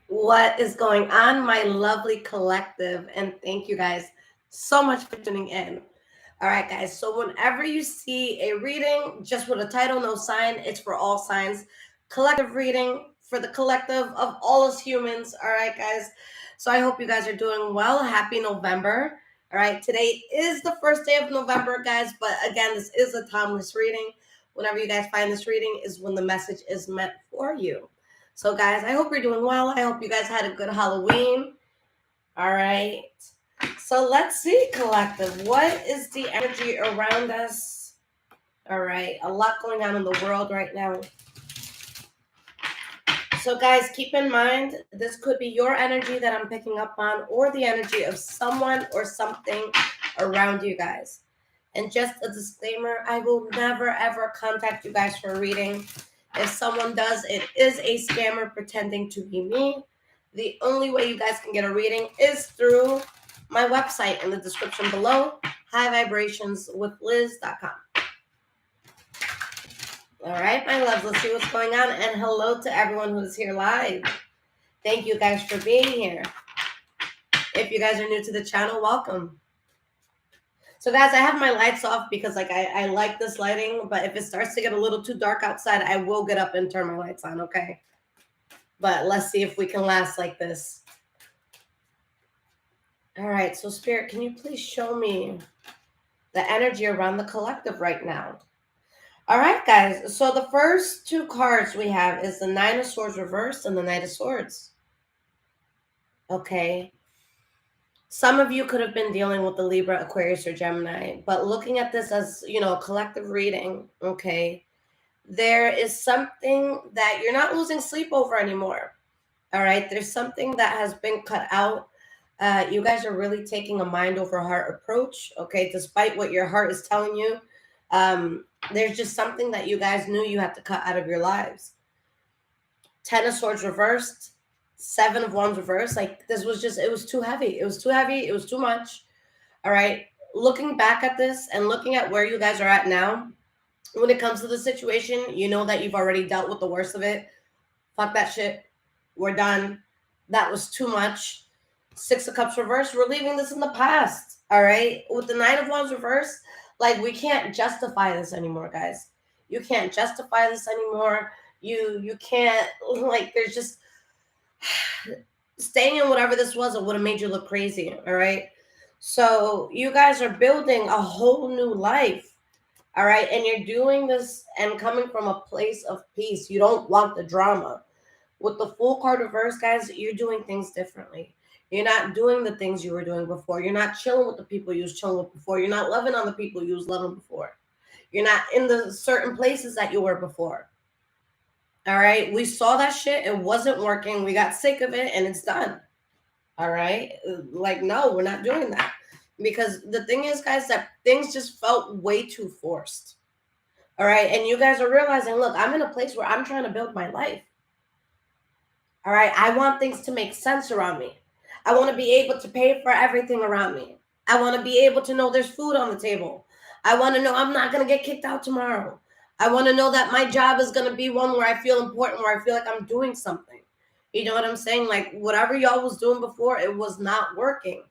What is going on, my lovely collective? And thank you guys so much for tuning in. All right, guys. So, whenever you see a reading just with a title, no sign, it's for all signs. Collective reading for the collective of all us humans. All right, guys. So, I hope you guys are doing well. Happy November. All right. Today is the first day of November, guys. But again, this is a timeless reading. Whenever you guys find this reading, is when the message is meant for you. So, guys, I hope you're doing well. I hope you guys had a good Halloween. All right. So, let's see, collective. What is the energy around us? All right. A lot going on in the world right now. So, guys, keep in mind this could be your energy that I'm picking up on, or the energy of someone or something around you guys. And just a disclaimer, I will never ever contact you guys for a reading. If someone does, it is a scammer pretending to be me. The only way you guys can get a reading is through my website in the description below, highvibrationswithliz.com. All right, my loves, let's see what's going on. And hello to everyone who's here live. Thank you guys for being here. If you guys are new to the channel, welcome. So, guys, I have my lights off because I like this lighting, but if it starts to get a little too dark outside, I will get up and turn my lights on, okay? But let's see if we can last like this. All right, so Spirit, can you please show me the energy around the collective right now? All right, guys, so the first two cards we have is the Nine of Swords reversed and the Knight of Swords. Okay. Some of you could have been dealing with the Libra, Aquarius, or Gemini, but looking at this as, a collective reading, okay, there is something that you're not losing sleep over anymore. All right. There's something that has been cut out. You guys are really taking a mind over heart approach. Okay. Despite what your heart is telling you, there's just something that you guys knew you had to cut out of your lives. 10 of Swords reversed, 7 of Wands reversed. Like, this was just, it was too heavy. It was too heavy. It was too much. All right. Looking back at this and looking at where you guys are at now, when it comes to the situation, you know that you've already dealt with the worst of it. Fuck that shit. We're done. That was too much. 6 of Cups reversed. We're leaving this in the past. All right. With the 9 of Wands reversed, like, we can't justify this anymore, guys. You can't justify this anymore. You can't, like, there's just staying in whatever this was, it would have made you look crazy. All right. So you guys are building a whole new life. All right. And you're doing this and coming from a place of peace. You don't want the drama. With the Fool card reverse, guys, you're doing things differently. You're not doing the things you were doing before. You're not chilling with the people you was chilling with before. You're not loving on the people you was loving before. You're not in the certain places that you were before. All right. We saw that shit. It wasn't working. We got sick of it and it's done. All right. Like, no, we're not doing that. Because the thing is, guys, that things just felt way too forced. All right. And you guys are realizing, look, I'm in a place where I'm trying to build my life. All right. I want things to make sense around me. I want to be able to pay for everything around me. I want to be able to know there's food on the table. I want to know I'm not going to get kicked out tomorrow. I want to know that my job is going to be one where I feel important, where I feel like I'm doing something. You know what I'm saying? Like, whatever y'all was doing before, it was not working.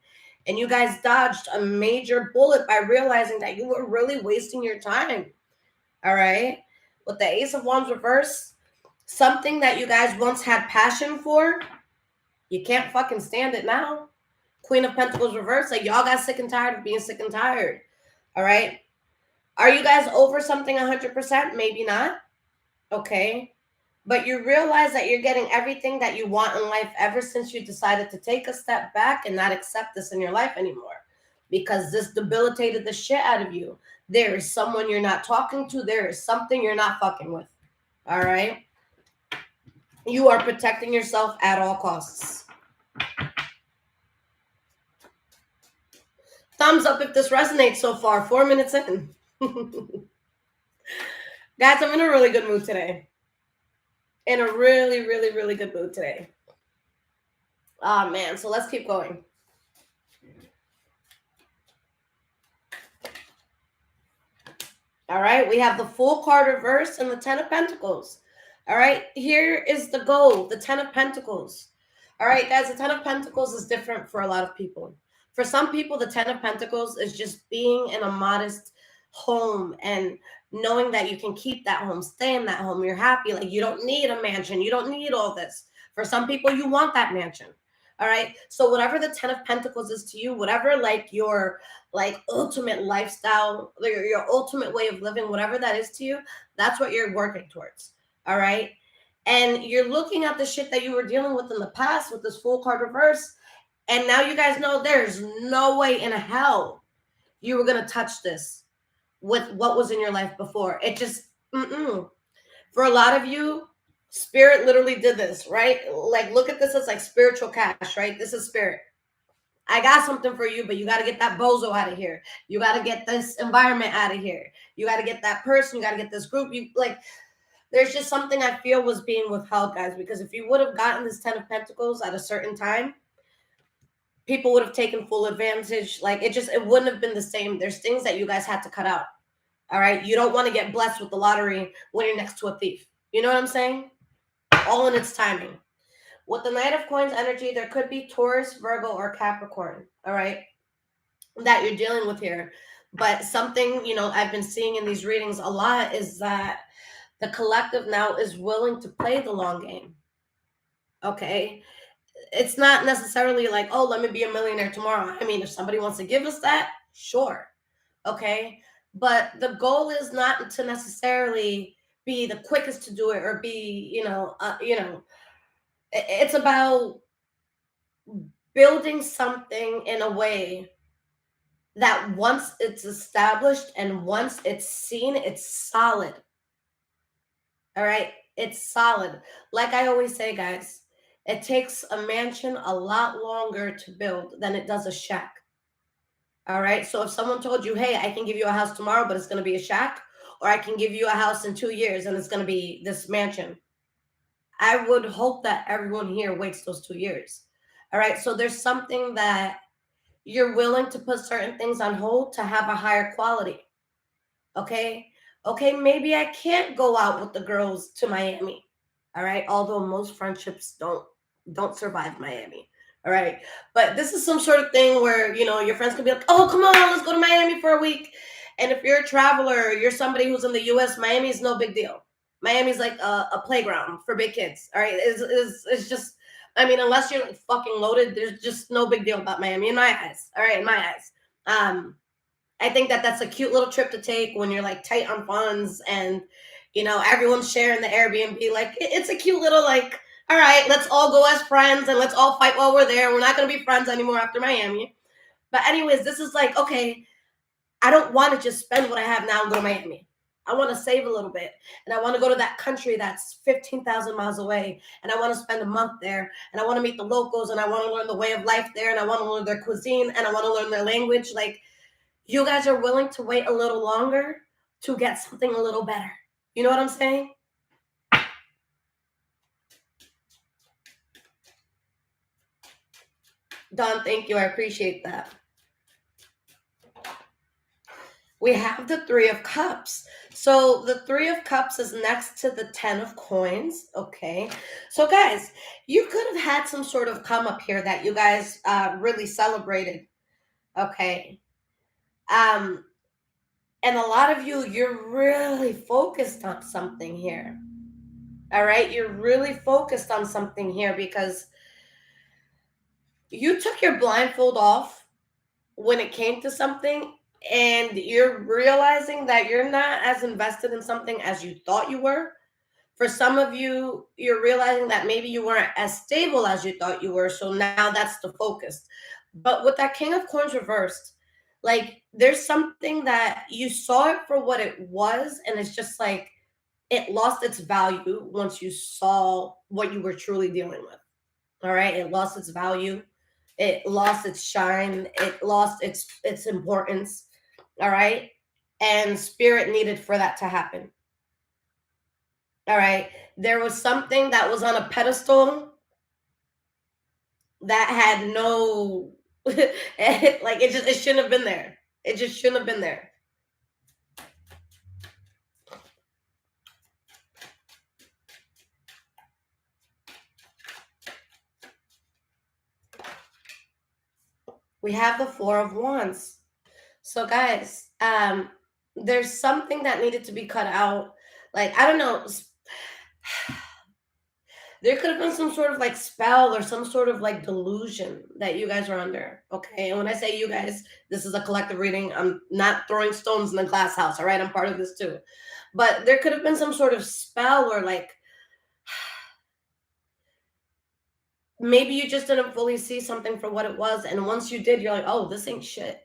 And you guys dodged a major bullet by realizing that you were really wasting your time. All right. With the Ace of Wands reverse, something that you guys once had passion for, you can't fucking stand it now. Queen of Pentacles reverse, like, y'all got sick and tired of being sick and tired. All right. Are you guys over something 100%? Maybe not. Okay. But you realize that you're getting everything that you want in life ever since you decided to take a step back and not accept this in your life anymore. Because this debilitated the shit out of you. There is someone you're not talking to. There is something you're not fucking with. All right. You are protecting yourself at all costs. Thumbs up if this resonates so far. 4 minutes in. Guys, I'm in a really good mood today. In a really, really, really good mood today. Oh, man. So let's keep going. All right. We have the Fool card reversed and the 10 of Pentacles. All right. Here is the goal, the 10 of Pentacles. All right, guys, the Ten of Pentacles is different for a lot of people. For some people, the Ten of Pentacles is just being in a modest home and knowing that you can keep that home, stay in that home. You're happy. Like, you don't need a mansion. You don't need all this. For some people, you want that mansion. All right. So whatever the Ten of Pentacles is to you, whatever like your like ultimate lifestyle, your ultimate way of living, whatever that is to you, that's what you're working towards. All right. And you're looking at the shit that you were dealing with in the past with this Fool card reverse, and now you guys know there's no way in hell you were gonna touch this with what was in your life before. It just for a lot of you, spirit literally did this, right? Like, look at this as like spiritual cash, right? This is spirit. I got something for you, but you got to get that bozo out of here. You got to get this environment out of here. You got to get that person. You got to get this group. You like, there's just something I feel was being withheld, guys, because if you would have gotten this Ten of Pentacles at a certain time, people would have taken full advantage. Like, it wouldn't have been the same. There's things that you guys had to cut out. All right. You don't want to get blessed with the lottery when you're next to a thief. You know what I'm saying? All in its timing. With the Knight of Coins energy, there could be Taurus, Virgo, or Capricorn. All right. That you're dealing with here. But something, I've been seeing in these readings a lot is that the collective now is willing to play the long game. Okay. It's not necessarily like, oh, let me be a millionaire tomorrow. I mean, if somebody wants to give us that, sure. Okay. But the goal is not to necessarily be the quickest to do it or be, it's about building something in a way that once it's established and once it's seen, it's solid. All right. It's solid. Like I always say, guys, it takes a mansion a lot longer to build than it does a shack. All right. So if someone told you, hey, I can give you a house tomorrow, but it's going to be a shack, or I can give you a house in 2 years and it's going to be this mansion, I would hope that everyone here waits those 2 years. All right. So there's something that you're willing to put certain things on hold to have a higher quality. Okay. Okay. Maybe I can't go out with the girls to Miami. All right. Although most friendships don't survive Miami. All right. But this is some sort of thing where, your friends can be like, oh, come on, let's go to Miami for a week. And if you're a traveler, you're somebody who's in the US, Miami is no big deal. Miami's like a playground for big kids. All right. It's just, I mean, unless you're like fucking loaded, there's just no big deal about Miami in my eyes. All right. In my eyes. I think that that's a cute little trip to take when you're like tight on funds and, everyone's sharing the Airbnb. Like, it's a cute little, like, all right, let's all go as friends and let's all fight while we're there. We're not going to be friends anymore after Miami. But anyways, this is like, okay, I don't want to just spend what I have now and go to Miami. I want to save a little bit. And I want to go to that country that's 15,000 miles away. And I want to spend a month there. And I want to meet the locals. And I want to learn the way of life there. And I want to learn their cuisine. And I want to learn their language. Like, you guys are willing to wait a little longer to get something a little better. You know what I'm saying? Don, thank you. I appreciate that. We have the Three of Cups. So the Three of Cups is next to the 10 of Coins. Okay. So guys, you could have had some sort of come up here that you guys really celebrated. Okay. And a lot of you're really focused on something here. All right. You're really focused on something here because you took your blindfold off when it came to something and you're realizing that you're not as invested in something as you thought you were. For some of you, you're realizing that maybe you weren't as stable as you thought you were. So now that's the focus. But with that King of Coins reversed, like, there's something that you saw it for what it was. And it's just like, it lost its value once you saw what you were truly dealing with. All right. It lost its value. It lost its shine. It lost its importance. All right. And spirit needed for that to happen. All right. There was something that was on a pedestal that had no, like, it shouldn't have been there. It just shouldn't have been there. We have the Four of Wands. So, guys, there's something that needed to be cut out. Like, I don't know. There could have been some sort of like spell or some sort of like delusion that you guys are under. Okay. And when I say you guys, this is a collective reading. I'm not throwing stones in the glass house. All right. I'm part of this too. But there could have been some sort of spell or like maybe you just didn't fully see something for what it was. And once you did, you're like, oh, this ain't shit.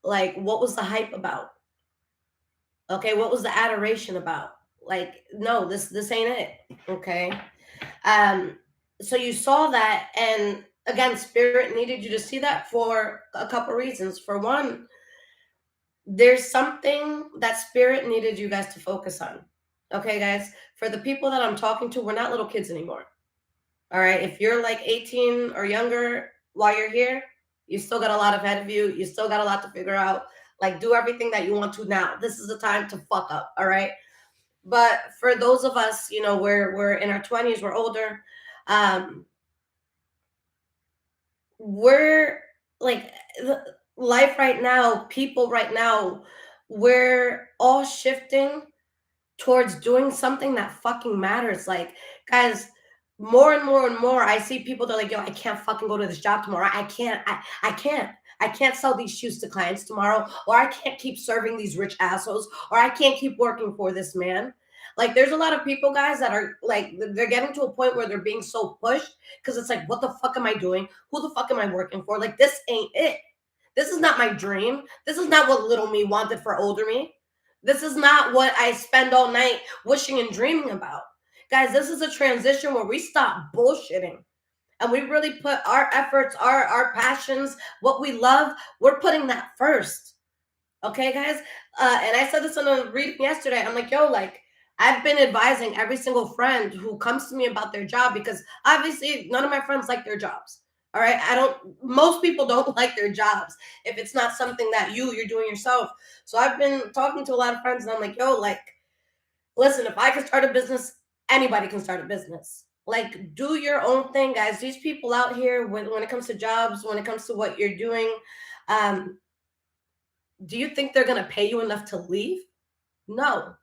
Like, what was the hype about? Okay. What was the adoration about? Like, no, this ain't it. Okay. Um, so you saw that, and again, spirit needed you to see that for a couple reasons. For one, there's something that spirit needed you guys to focus on. Okay, guys, for the people that I'm talking to, we're not little kids anymore. All right, if you're like 18 or younger while you're here, you still got a lot ahead of you. You still got a lot to figure out. Like, do everything that you want to now. This is the time to fuck up. All right. But for those of us, you know, we're in our 20s, we're older. Um, we're like life right now, people right now, we're all shifting towards doing something that fucking matters. Like, guys, more and more and more, I see people that are like, yo, I can't fucking go to this job tomorrow. I can't. I can't sell these shoes to clients tomorrow, or I can't keep serving these rich assholes, or I can't keep working for this man. Like, there's a lot of people, guys, that are like, they're getting to a point where they're being so pushed because it's like, what the fuck am I doing? Who the fuck am I working for? Like, this ain't it. This is not my dream. This is not what little me wanted for older me. This is not what I spend all night wishing and dreaming about. Guys, this is a transition where we stop bullshitting and we really put our efforts, our passions, what we love, we're putting that first. Okay, guys? And I said this in a reading yesterday. I'm like, yo, like, I've been advising every single friend who comes to me about their job because obviously none of my friends like their jobs. All right. Most people don't like their jobs if it's not something that you're doing yourself. So I've been talking to a lot of friends and I'm like, yo, like, listen, if I can start a business, anybody can start a business. Like, do your own thing, guys. These people out here, when it comes to jobs, when it comes to what you're doing, um, do you think they're going to pay you enough to leave? No.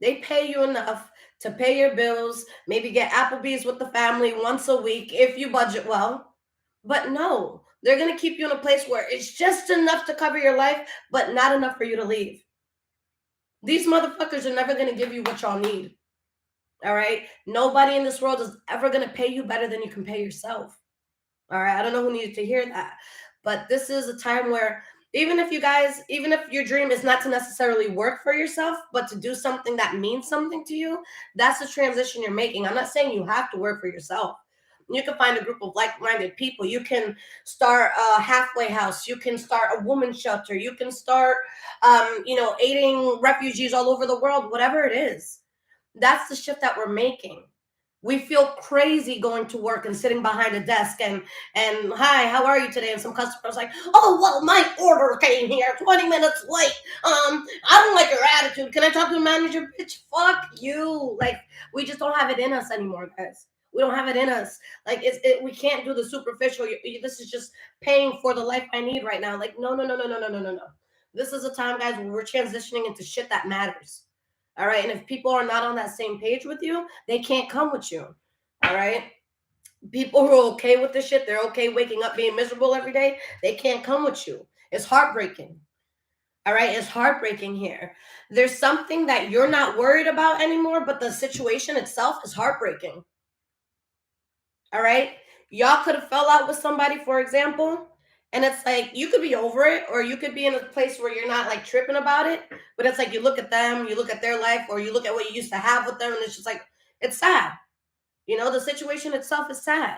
They pay you enough to pay your bills, maybe get Applebee's with the family once a week if you budget well. But no, they're going to keep you in a place where it's just enough to cover your life, but not enough for you to leave. These motherfuckers are never going to give you what y'all need. All right? Nobody in this world is ever going to pay you better than you can pay yourself. All right? I don't know who needed to hear that, but this is a time where even if your dream is not to necessarily work for yourself, but to do something that means something to you, that's the transition you're making. I'm not saying you have to work for yourself. You can find a group of like-minded people. You can start a halfway house. You can start a women's shelter. You can start, aiding refugees all over the world, whatever it is. That's the shift that we're making. We feel crazy going to work and sitting behind a desk and hi, how are you today? And some customers like, oh well, my order came here 20 minutes late. I don't like your attitude. Can I talk to the manager? Bitch, fuck you. Like, we just don't have it in us anymore, guys. We don't have it in us. Like, we can't do the superficial. This is just paying for the life I need right now. Like, no, no, no, no, no, no, no, no, no. This is a time, guys, where we're transitioning into shit that matters. All right. And if people are not on that same page with you, they can't come with you. All right. People who are okay with this shit, they're okay waking up being miserable every day, they can't come with you. It's heartbreaking. All right. It's heartbreaking here. There's something that you're not worried about anymore, but the situation itself is heartbreaking. All right. Y'all could have fell out with somebody, for example, and it's like you could be over it, or you could be in a place where you're not like tripping about it. But it's like you look at them, you look at their life, or you look at what you used to have with them, and it's just like it's sad. You know, the situation itself is sad.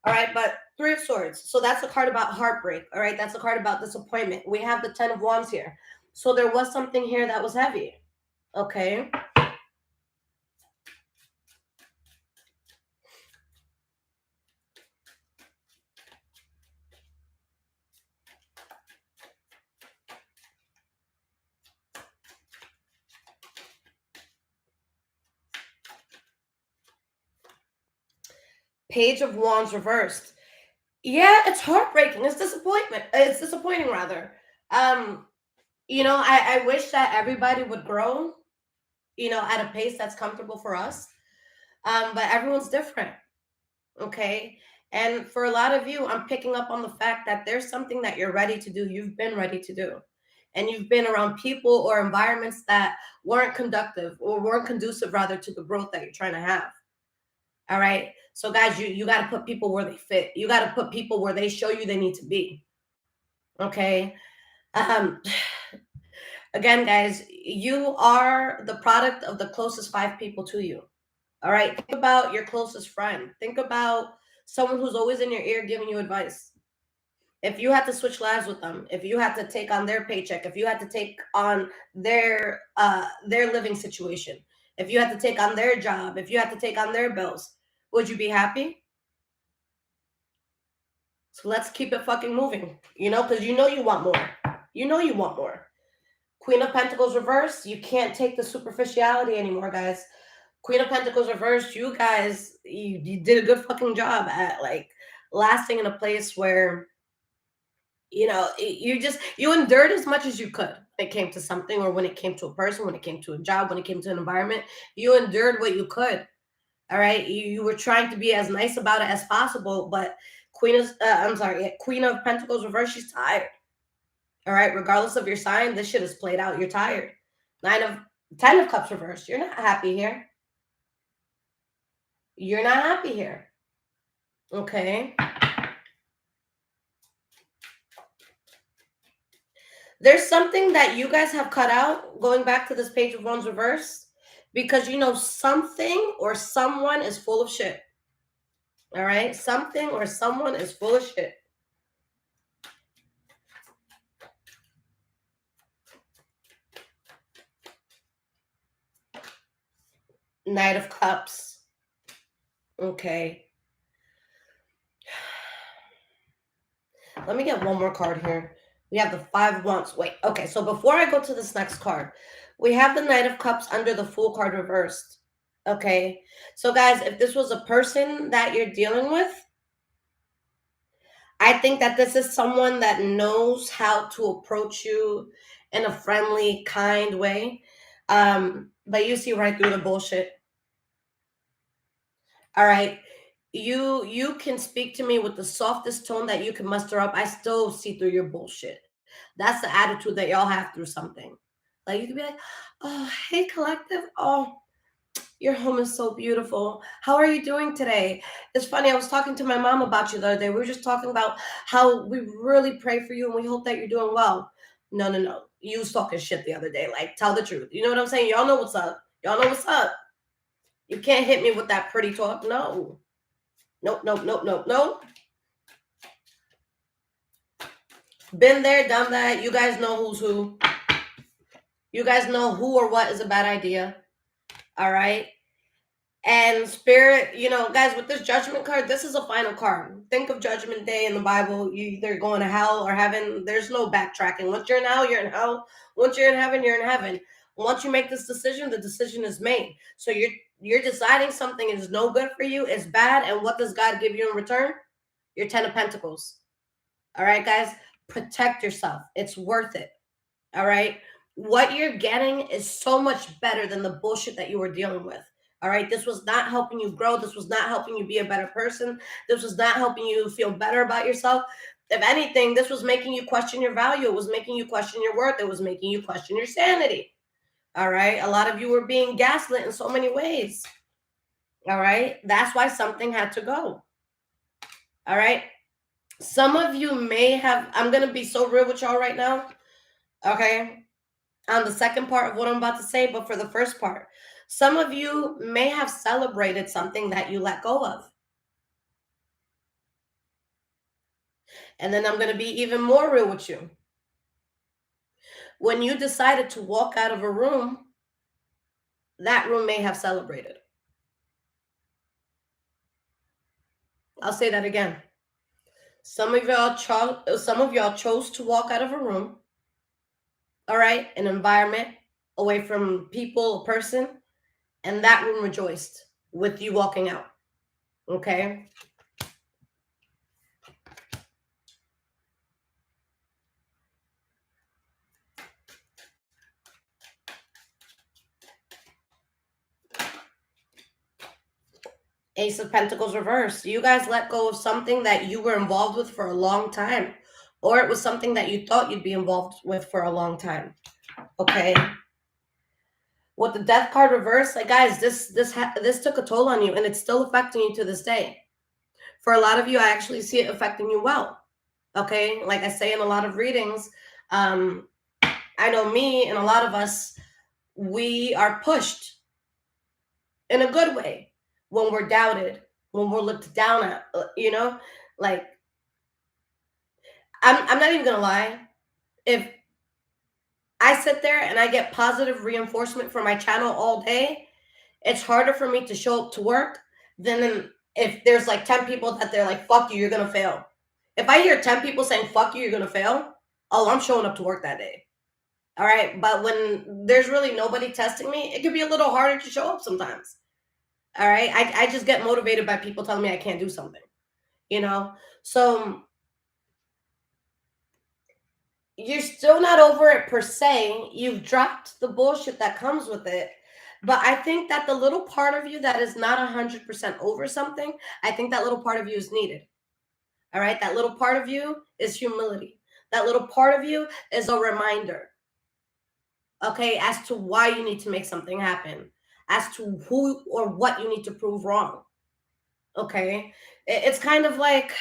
All right, but Three of Swords. So that's the card about heartbreak. All right, that's the card about disappointment. We have the Ten of Wands here. So there was something here that was heavy. Okay. Page of Wands reversed. Yeah, it's heartbreaking. It's disappointment. It's disappointing rather. Um, I wish that everybody would grow, at a pace that's comfortable for us. But everyone's different. Okay. And for a lot of you, I'm picking up on the fact that there's something that you're ready to do, you've been ready to do. And you've been around people or environments that weren't conductive or weren't conducive, rather, to the growth that you're trying to have. All right. So, guys, you got to put people where they fit. You got to put people where they show you they need to be. Okay. Um, Again, guys, you are the product of the closest five people to you. All right. Think about your closest friend. Think about someone who's always in your ear giving you advice. If you had to switch lives with them, if you had to take on their paycheck, if you had to take on their living situation, if you had to take on their job, if you had to take on their bills, would you be happy? So let's keep it fucking moving, because you want more. You want more. Queen of Pentacles reversed, you can't take the superficiality anymore, guys. Queen of Pentacles reversed, you guys, you did a good fucking job at like lasting in a place where you endured as much as you could when it came to something, or when it came to a person, when it came to a job, when it came to an environment. You endured what you could. All right, you were trying to be as nice about it as possible, but Queen of Pentacles reversed, she's tired. All right, regardless of your sign, this shit is played out. You're tired. 10 of Cups reversed, you're not happy here. You're not happy here. Okay. There's something that you guys have cut out, going back to this Page of Wands reverse, because something or someone is full of shit. All right? Something or someone is full of shit. Knight of Cups. Okay. Let me get one more card here. We have the Five of Wands. Wait, okay. So before I go to this next card, we have the Knight of Cups under the Fool card reversed. Okay. So, guys, if this was a person that you're dealing with, I think that this is someone that knows how to approach you in a friendly, kind way. But you see right through the bullshit. All right. You can speak to me with the softest tone that you can muster up. I still see through your bullshit. That's the attitude that y'all have through something. Like, you could be like, "Oh, hey, collective. Oh, your home is so beautiful. How are you doing today?" It's funny. I was talking to my mom about you the other day. We were just talking about how we really pray for you and we hope that you're doing well. No, no, no. You was talking shit the other day. Like, tell the truth. You know what I'm saying? Y'all know what's up. Y'all know what's up. You can't hit me with that pretty talk. No. Nope, nope, nope, nope, nope. Been there, done that. You guys know who's who. You guys know who or what is a bad idea. All right. And Spirit, guys, with this Judgment card, this is a final card. Think of Judgment Day in the Bible. You either going to hell or heaven. There's no backtracking. Once you're in hell, you're in hell. Once you're in heaven, you're in heaven. Once you make this decision, the decision is made. So you're deciding something is no good for you, it's bad, and what does God give you in return? Your 10 of Pentacles. All right, guys, protect yourself. It's worth it. All right. What you're getting is so much better than the bullshit that you were dealing with. All right. This was not helping you grow. This was not helping you be a better person. This was not helping you feel better about yourself. If anything, this was making you question your value. It was making you question your worth. It was making you question your sanity. All right. A lot of you were being gaslit in so many ways. All right. That's why something had to go. All right. Some of you may have, I'm going to be so real with y'all right now. Okay. On the second part of what I'm about to say, but for the first part, some of you may have celebrated something that you let go of. And then I'm going to be even more real with you. When you decided to walk out of a room, that room may have celebrated. I'll say that again. Some of y'all chose to walk out of a room, all right, an environment, away from people, a person, and that room rejoiced with you walking out. Okay. Ace of Pentacles reversed. You guys let go of something that you were involved with for a long time, or it was something that you thought you'd be involved with for a long time. Okay. With the Death card reversed, like guys, this took a toll on you, and it's still affecting you to this day. For a lot of you, I actually see it affecting you well. Okay, like I say in a lot of readings, I know me and a lot of us, we are pushed in a good way when we're doubted, when we're looked down at, like I'm not even gonna lie. If I sit there and I get positive reinforcement for my channel all day, it's harder for me to show up to work than if there's like 10 people that they're like, fuck you, you're gonna fail. If I hear 10 people saying, fuck you, you're gonna fail, oh, I'm showing up to work that day. All right. But when there's really nobody testing me, it could be a little harder to show up sometimes. All right. I just get motivated by people telling me I can't do something, So you're still not over it per se. You've dropped the bullshit that comes with it. But I think that the little part of you that is not 100% over something, I think that little part of you is needed. All right. That little part of you is humility. That little part of you is a reminder, okay, as to why you need to make something happen, as to who or what you need to prove wrong. Okay. It's kind of like,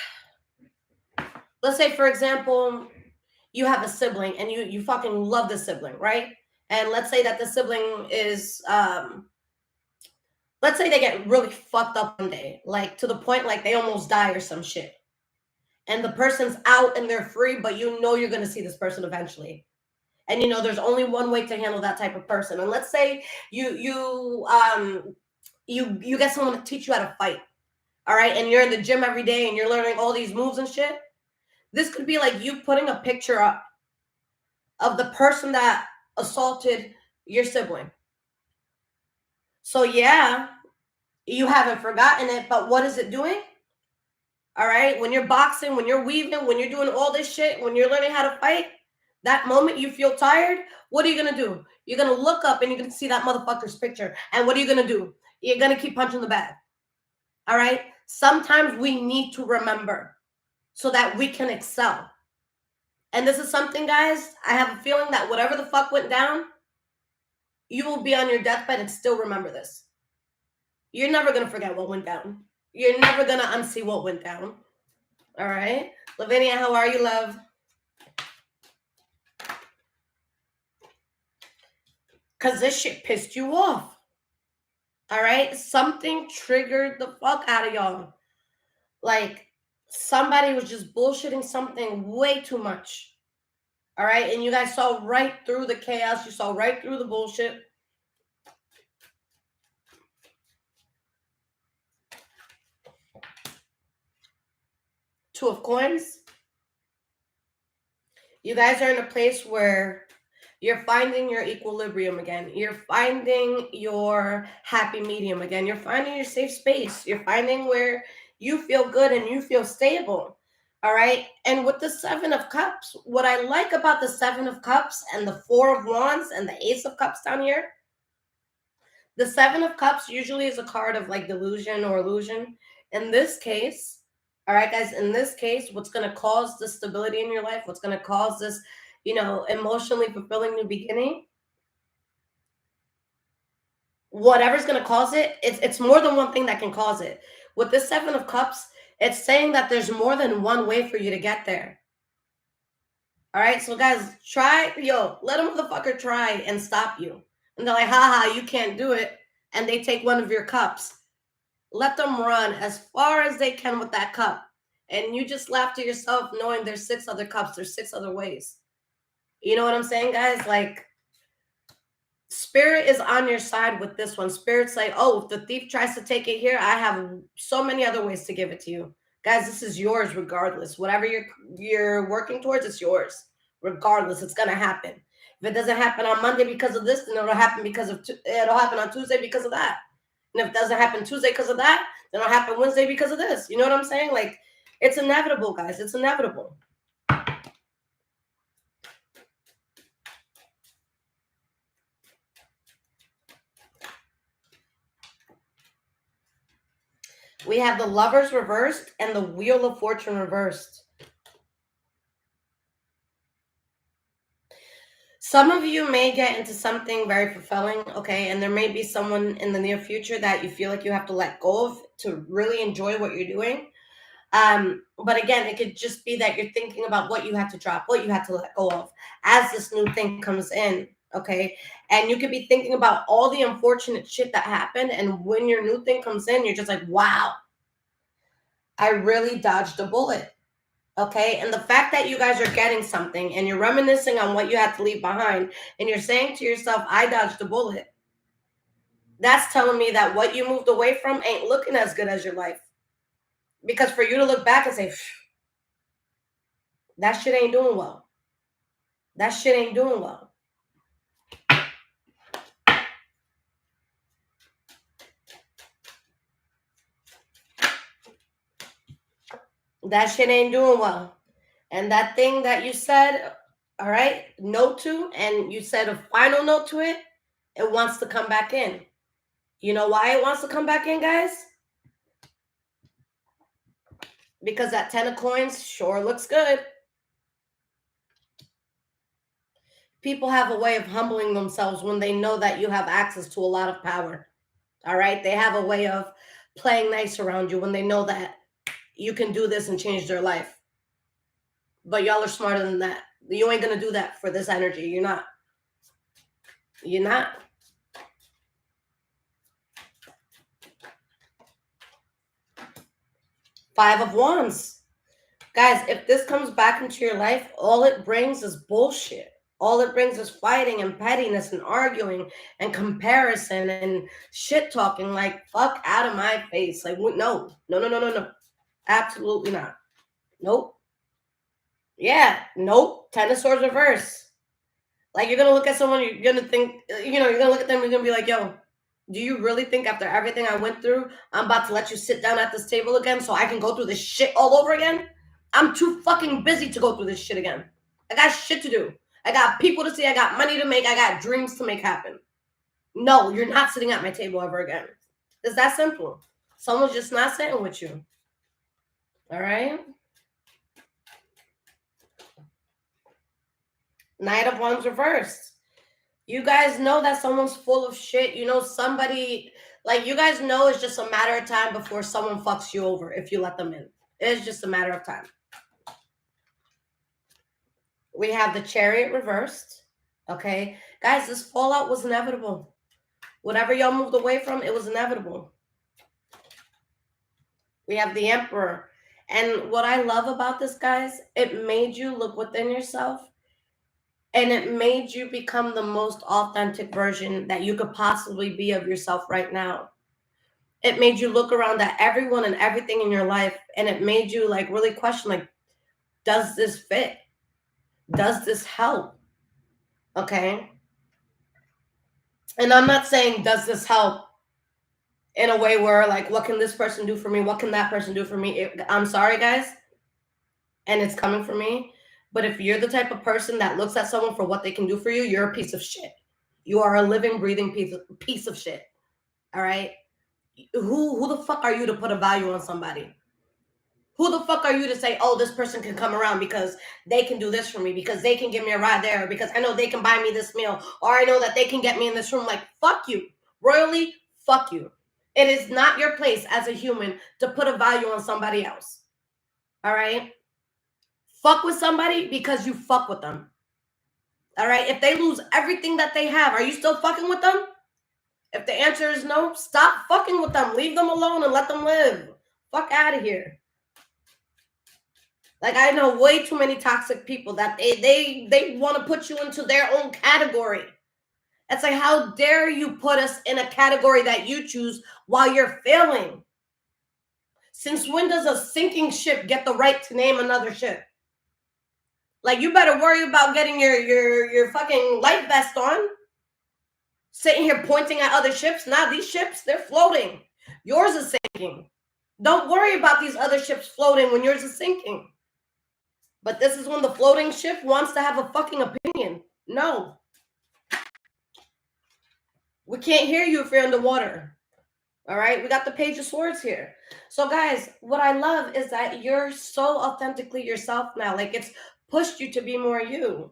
let's say, for example, you have a sibling and you fucking love the sibling, right? And let's say that the sibling is let's say they get really fucked up one day, like to the point like they almost die or some shit. And the person's out and they're free, but you know you're gonna see this person eventually. And there's only one way to handle that type of person. And let's say you get someone to teach you how to fight. All right. And you're in the gym every day and you're learning all these moves and shit. This could be like you putting a picture up of the person that assaulted your sibling. So yeah, you haven't forgotten it, but what is it doing? All right. When you're boxing, when you're weaving, when you're doing all this shit, when you're learning how to fight, that moment you feel tired, what are you going to do? You're going to look up and you're going to see that motherfucker's picture. And what are you going to do? You're going to keep punching the bag. All right. Sometimes we need to remember so that we can excel. And this is something, guys, I have a feeling that whatever the fuck went down, you will be on your deathbed and still remember this. You're never going to forget what went down. You're never going to unsee what went down. All right. Lavinia, how are you, love? Because this shit pissed you off. All right. Something triggered the fuck out of y'all. Like somebody was just bullshitting something way too much. All right. And you guys saw right through the chaos. You saw right through the bullshit. Two of Coins. You guys are in a place where you're finding your equilibrium again. You're finding your happy medium again. You're finding your safe space. You're finding where you feel good and you feel stable. All right. And with the Seven of Cups, what I like about the Seven of Cups and the Four of Wands and the Ace of Cups down here, the Seven of Cups usually is a card of like delusion or illusion. In this case, all right, guys, in this case, what's going to cause the stability in your life, what's going to cause this, emotionally fulfilling new beginning, whatever's going to cause it, it's more than one thing that can cause it. With this Seven of Cups, it's saying that there's more than one way for you to get there. All right, so guys, let a motherfucker try and stop you. And they're like, haha, you can't do it. And they take one of your cups. Let them run as far as they can with that cup. And you just laugh to yourself knowing there's 6 other cups, there's 6 other ways. You know what I'm saying, guys? Like, Spirit is on your side with this one. Spirit's like, oh, if the thief tries to take it here, I have so many other ways to give it to you. Guys, this is yours regardless. Whatever you're working towards, it's yours. Regardless, it's gonna happen. If it doesn't happen on Monday because of this, then it'll happen it'll happen on Tuesday because of that. And if it doesn't happen Tuesday because of that, then it'll happen Wednesday because of this. You know what I'm saying? Like, it's inevitable, guys. It's inevitable. We have the Lovers reversed and the Wheel of Fortune reversed. Some of you may get into something very fulfilling, okay? And there may be someone in the near future that you feel like you have to let go of to really enjoy what you're doing. But again, it could just be that you're thinking about what you have to drop, what you have to let go of as this new thing comes in, okay? And you could be thinking about all the unfortunate shit that happened. And when your new thing comes in, you're just like, wow, I really dodged a bullet. Okay. And the fact that you guys are getting something and you're reminiscing on what you had to leave behind and you're saying to yourself, I dodged a bullet. That's telling me that what you moved away from ain't looking as good as your life. Because for you to look back and say, that shit ain't doing well. That shit ain't doing well. That shit ain't doing well. And that thing that you said, all right, no to, and you said a final note to it, it wants to come back in. You know why it wants to come back in, guys? Because that 10 of coins sure looks good. People have a way of humbling themselves when they know that you have access to a lot of power. All right? They have a way of playing nice around you when they know that you can do this and change their life. But y'all are smarter than that. You ain't going to do that for this energy. You're not. You're not. Five of Wands. Guys, if this comes back into your life, all it brings is bullshit. All it brings is fighting and pettiness and arguing and comparison and shit talking. Like, fuck out of my face. Like, no. Absolutely not. Nope. Yeah, nope. 10 of Swords reverse. Like, you're going to look at someone, you're going to think, you're going to look at them, you're going to be like, yo, do you really think after everything I went through, I'm about to let you sit down at this table again so I can go through this shit all over again? I'm too fucking busy to go through this shit again. I got shit to do. I got people to see. I got money to make. I got dreams to make happen. No, you're not sitting at my table ever again. It's that simple. Someone's just not sitting with you. All right? Knight of Wands reversed. You guys know that someone's full of shit. You know somebody, like, you guys know it's just a matter of time before someone fucks you over if you let them in. It's just a matter of time. We have the Chariot reversed. Okay? Guys, this fallout was inevitable. Whatever y'all moved away from, it was inevitable. We have the Emperor. And what I love about this, guys, it made you look within yourself. And it made you become the most authentic version that you could possibly be of yourself right now. It made you look around at everyone and everything in your life. And it made you like really question, like, does this fit? Does this help? Okay. And I'm not saying, does this help in a way where like, what can this person do for me? What can that person do for me? I'm sorry, guys. And it's coming from me. But if you're the type of person that looks at someone for what they can do for you, you're a piece of shit. You are a living, breathing piece of shit. All right? Who the fuck are you to put a value on somebody? Who the fuck are you to say, oh, this person can come around because they can do this for me, because they can give me a ride there, because I know they can buy me this meal, or I know that they can get me in this room? Like, fuck you. Royally, fuck you. It is not your place as a human to put a value on somebody else. All right? Fuck with somebody because you fuck with them. All right? If they lose everything that they have, are you still fucking with them? If the answer is no, stop fucking with them. Leave them alone and let them live. Fuck out of here. Like, I know way too many toxic people that they want to put you into their own category. It's like, how dare you put us in a category that you choose while you're failing? Since when does a sinking ship get the right to name another ship? Like, you better worry about getting your fucking life vest on. Sitting here pointing at other ships. Nah, these ships, they're floating. Yours is sinking. Don't worry about these other ships floating when yours is sinking. But this is when the floating ship wants to have a fucking opinion. No. We can't hear you if you're underwater. All right, we got the Page of Swords here. So, guys, what I love is that you're so authentically yourself now. Like, it's pushed you to be more you.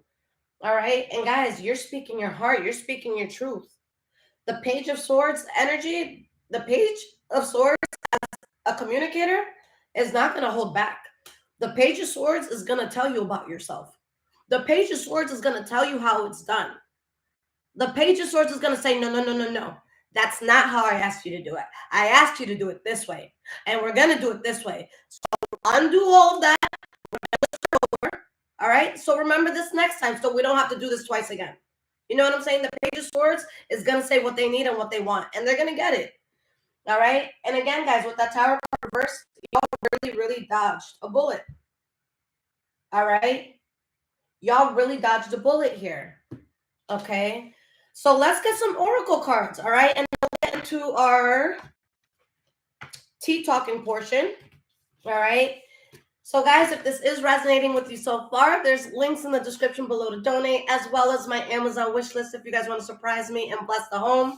All right, and guys, you're speaking your heart, you're speaking your truth. The Page of Swords energy, the Page of Swords as a communicator is not going to hold back. The Page of Swords is going to tell you about yourself. The Page of Swords is going to tell you how it's done. The Page of Swords is going to say, no, no, no, no, no. That's not how I asked you to do it. I asked you to do it this way, and we're going to do it this way. So undo all of that. All right? So remember this next time so we don't have to do this twice again. You know what I'm saying? The Page of Swords is going to say what they need and what they want, and they're going to get it. All right? And again, guys, with that Tower card reversed, y'all really, really dodged a bullet. All right? Y'all really dodged a bullet here. Okay? So let's get some oracle cards, all right? And we'll get into our tea talking portion, all right? So guys, if this is resonating with you so far, there's links in the description below to donate, as well as my Amazon wish list if you guys want to surprise me and bless the home.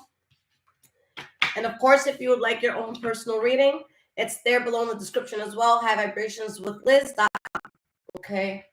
And of course, if you would like your own personal reading, it's there below in the description as well, highvibrationswithliz.com, okay?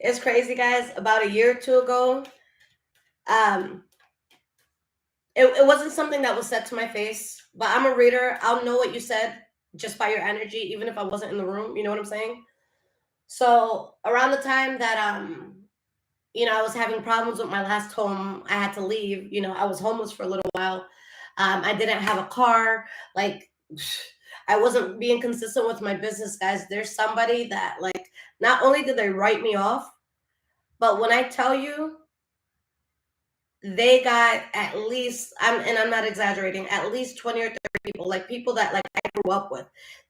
It's crazy, guys. About a year or two ago, it wasn't something that was said to my face, but I'm a reader. I'll know what you said just by your energy, even if I wasn't in the room. You know what I'm saying? So around the time that I was having problems with my last home, I had to leave. I was homeless for a little while. I didn't have a car. Like, I wasn't being consistent with my business, guys. There's somebody that, like, not only did they write me off, but when I tell you, they got at least, I'm not exaggerating, at least 20 or 30 people, like people that like I grew up with.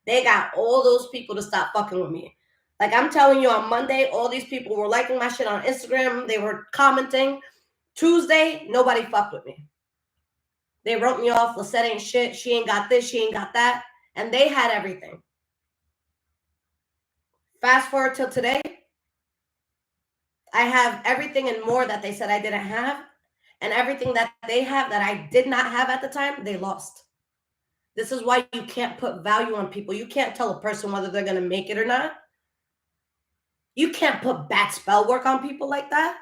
They got all those people to stop fucking with me. Like, I'm telling you, on Monday, all these people were liking my shit on Instagram. They were commenting. Tuesday, nobody fucked with me. They wrote me off. Lisette ain't shit. She ain't got this. She ain't got that. And they had everything. Fast forward till today, I have everything and more that they said I didn't have. And everything that they have that I did not have at the time, they lost. This is why you can't put value on people. You can't tell a person whether they're going to make it or not. You can't put bad spell work on people like that.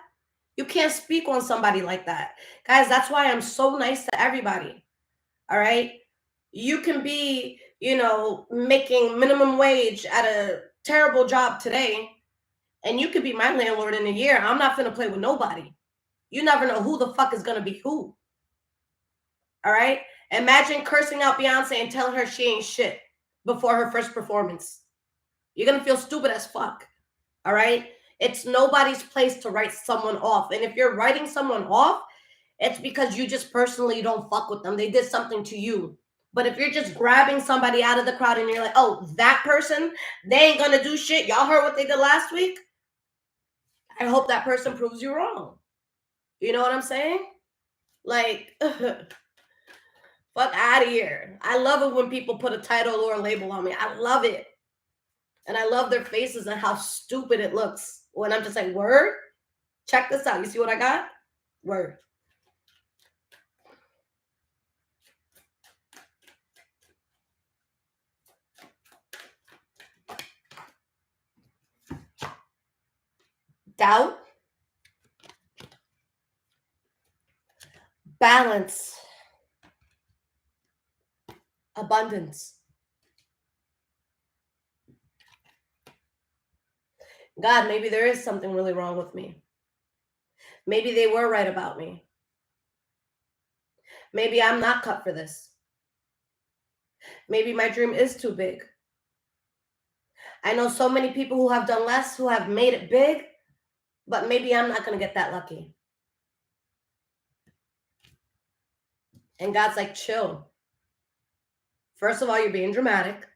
You can't speak on somebody like that. Guys, that's why I'm so nice to everybody. All right? You can be, making minimum wage at a terrible job today, and you could be my landlord in a year. I'm not going to play with nobody. You never know who the fuck is going to be who. All right? Imagine cursing out Beyonce and telling her she ain't shit before her first performance. You're going to feel stupid as fuck. All right? It's nobody's place to write someone off. And if you're writing someone off, it's because you just personally don't fuck with them. They did something to you. But if you're just grabbing somebody out of the crowd and you're like, oh, that person, they ain't going to do shit. Y'all heard what they did last week? I hope that person proves you wrong. You know what I'm saying? Like, fuck out of here. I love it when people put a title or a label on me. I love it. And I love their faces and how stupid it looks when I'm just like, word? Check this out. You see what I got? Word. Doubt. Balance. Abundance. God, maybe there is something really wrong with me. Maybe they were right about me. Maybe I'm not cut for this. Maybe my dream is too big. I know so many people who have done less, who have made it big, but maybe I'm not going to get that lucky. And God's like, chill. First of all, you're being dramatic.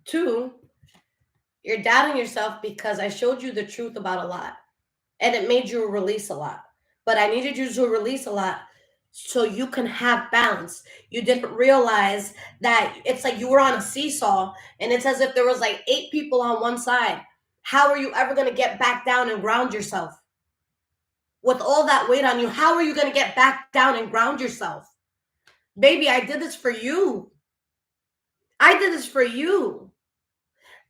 2, you're doubting yourself because I showed you the truth about a lot and it made you release a lot. But I needed you to release a lot so you can have balance. You didn't realize that it's like you were on a seesaw and it's as if there was like 8 people on one side. How are you ever going to get back down and ground yourself? With all that weight on you, how are you going to get back down and ground yourself? Baby, I did this for you. I did this for you.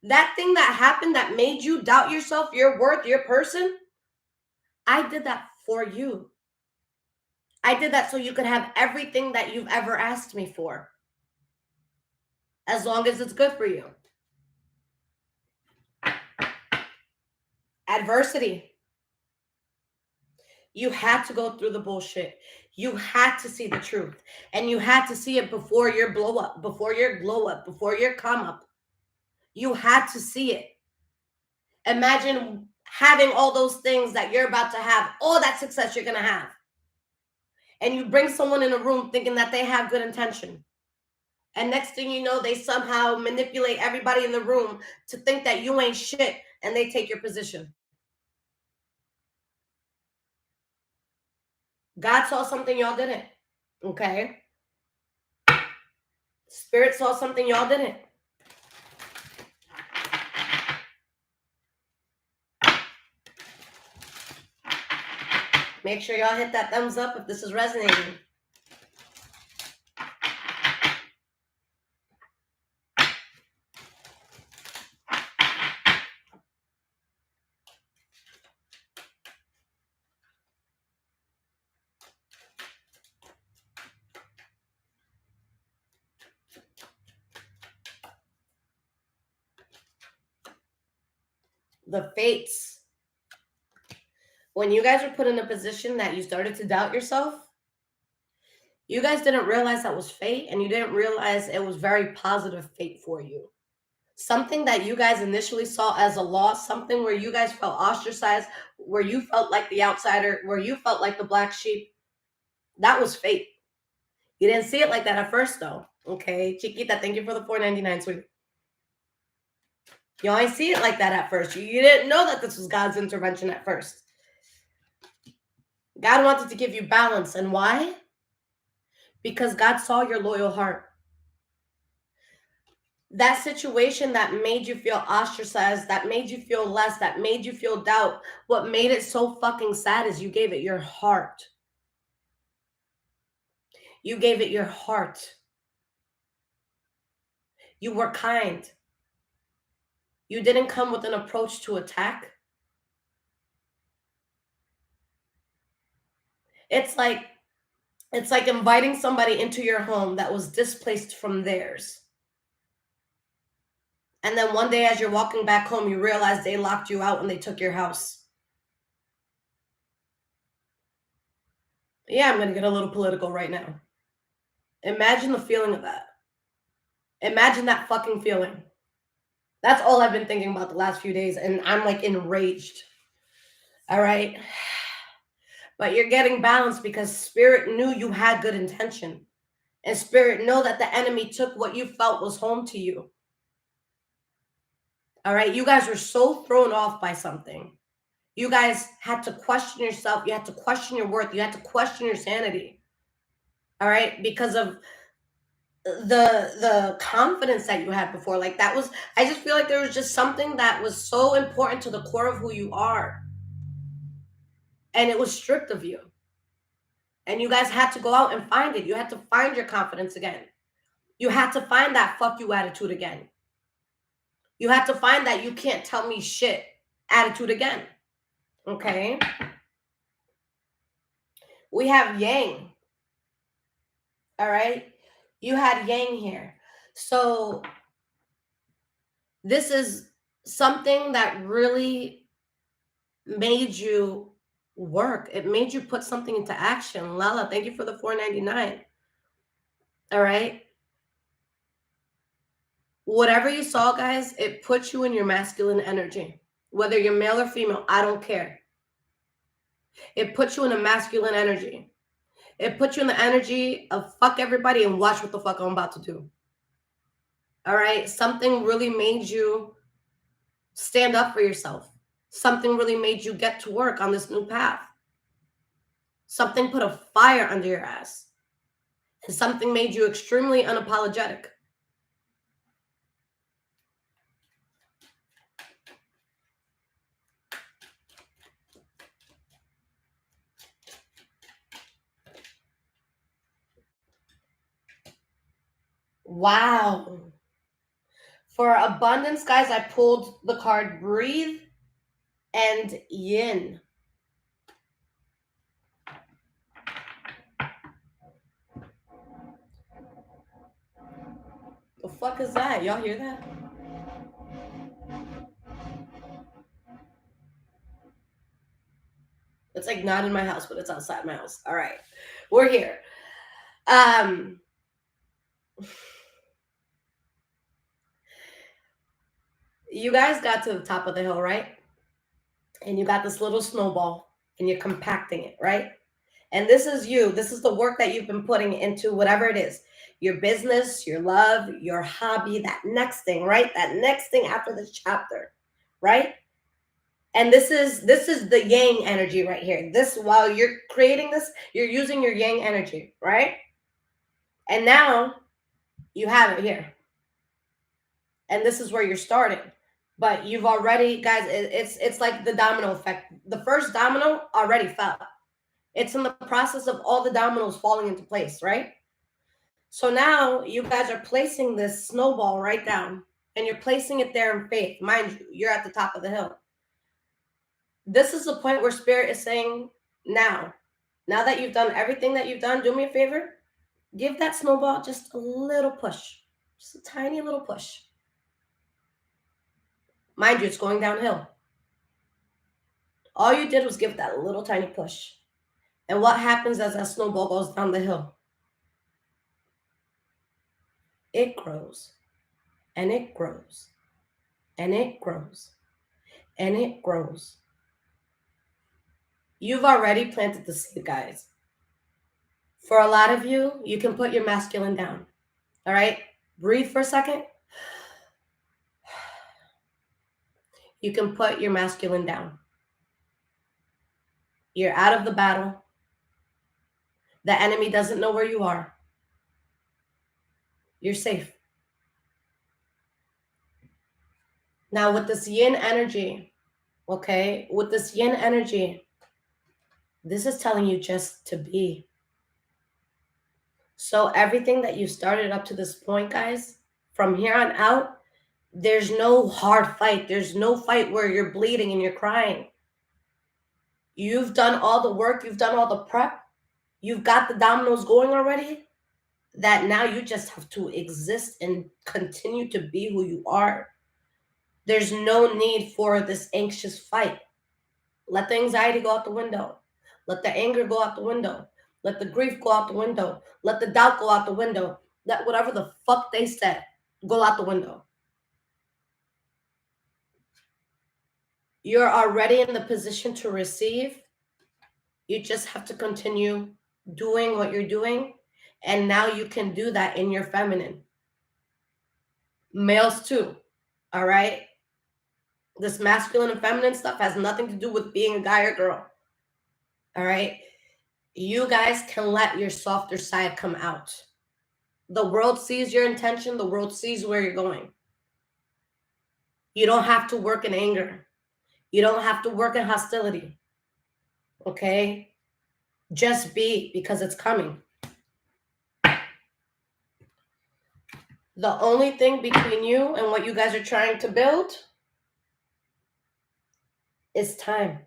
That thing that happened that made you doubt yourself, your worth, your person, I did that for you. I did that so you could have everything that you've ever asked me for. As long as it's good for you. Adversity. You had to go through the bullshit. You had to see the truth. And you had to see it before your blow up, before your glow up, before your come up. You had to see it. Imagine having all those things that you're about to have, all that success you're going to have. And you bring someone in a room thinking that they have good intention. And next thing you know, they somehow manipulate everybody in the room to think that you ain't shit and they take your position. God saw something y'all didn't. Okay? Spirit saw something y'all didn't. Make sure y'all hit that thumbs up if this is resonating. The fates. When you guys were put in a position that you started to doubt yourself, you guys didn't realize that was fate, and you didn't realize it was very positive fate for you. Something that you guys initially saw as a loss, something where you guys felt ostracized, where you felt like the outsider, where you felt like the black sheep, that was fate. You didn't see it like that at first, though. Okay, Chiquita, thank you for the $4.99, sweetie. You ain't see it like that at first. You didn't know that this was God's intervention at first. God wanted to give you balance. And why? Because God saw your loyal heart. That situation that made you feel ostracized, that made you feel less, that made you feel doubt, what made it so fucking sad is you gave it your heart. You gave it your heart. You were kind. You didn't come with an approach to attack. It's like inviting somebody into your home that was displaced from theirs. And then one day as you're walking back home, you realize they locked you out and they took your house. Yeah, I'm going to get a little political right now. Imagine the feeling of that. Imagine that fucking feeling. That's all I've been thinking about the last few days, and I'm like enraged. All right? But you're getting balanced because Spirit knew you had good intention. And Spirit know that the enemy took what you felt was home to you. All right? You guys were so thrown off by something. You guys had to question yourself. You had to question your worth. You had to question your sanity. All right? Because of the confidence that you had before. Like that was, I just feel like there was just something that was so important to the core of who you are. And it was stripped of you. And you guys had to go out and find it. You had to find your confidence again. You had to find that fuck you attitude again. You had to find that you can't tell me shit attitude again. Okay? We have Yang. All right? You had Yang here. So this is something that really made you work. It made you put something into action. Lala, thank you for the $4.99. All right? Whatever you saw, guys, it puts you in your masculine energy. Whether you're male or female, I don't care. It puts you in a masculine energy. It puts you in the energy of fuck everybody and watch what the fuck I'm about to do. All right? Something really made you stand up for yourself. Something really made you get to work on this new path. Something put a fire under your ass. And something made you extremely unapologetic. Wow. For abundance, guys, I pulled the card Breathe and Yin. The fuck is that? Y'all hear that? It's like not in my house, but it's outside my house. All right. We're here. You guys got to the top of the hill, right? And you got this little snowball and you're compacting it, right? And this is you. This is the work that you've been putting into whatever it is. Your business, your love, your hobby, that next thing, right? That next thing after this chapter, right? And this is the yang energy right here. This, while you're creating this, you're using your yang energy, right? And now you have it here. And this is where you're starting. But you've already, guys, it's like the domino effect. The first domino already fell. It's in the process of all the dominoes falling into place, right? So now you guys are placing this snowball right down, and you're placing it there in faith. Mind you, you're at the top of the hill. This is the point where Spirit is saying, now that you've done everything that you've done, do me a favor. Give that snowball just a little push. Just a tiny little push. Mind you, it's going downhill. All you did was give that little tiny push. And what happens as that snowball goes down the hill? It grows, and it grows, and it grows, and it grows. You've already planted the seed, guys. For a lot of you, you can put your masculine down. All right? Breathe for a second. You can put your masculine down. You're out of the battle. The enemy doesn't know where you are. You're safe. Now, with this yin energy, okay, with this yin energy, this is telling you just to be. So everything that you started up to this point, guys, from here on out, there's no hard fight. There's no fight where you're bleeding and you're crying. You've done all the work. You've done all the prep. You've got the dominoes going already. That now you just have to exist and continue to be who you are. There's no need for this anxious fight. Let the anxiety go out the window. Let the anger go out the window. Let the grief go out the window. Let the doubt go out the window. Let whatever the fuck they said go out the window. You're already in the position to receive. You just have to continue doing what you're doing. And now you can do that in your feminine. Males too. All right? This masculine and feminine stuff has nothing to do with being a guy or girl. All right? You guys can let your softer side come out. The world sees your intention. The world sees where you're going. You don't have to work in anger. You don't have to work in hostility. Okay? Just be, because it's coming. The only thing between you and what you guys are trying to build is time.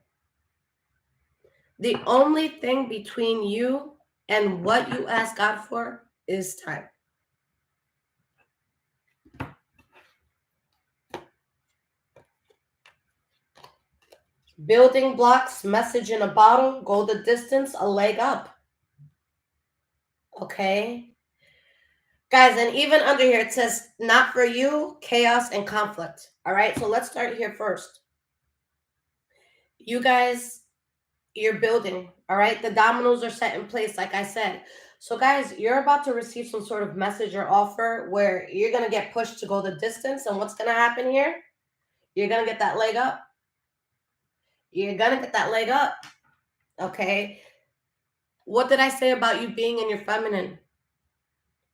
The only thing between you and what you ask God for is time. Building blocks, message in a bottle, go the distance, a leg up. Okay? Guys, and even under here, it says, not for you, chaos and conflict. All right? So let's start here first. You guys You're building, all right? The dominoes are set in place, like I said. So, guys, you're about to receive some sort of message or offer where you're going to get pushed to go the distance. And what's going to happen here? You're going to get that leg up. You're going to get that leg up, okay? What did I say about you being in your feminine?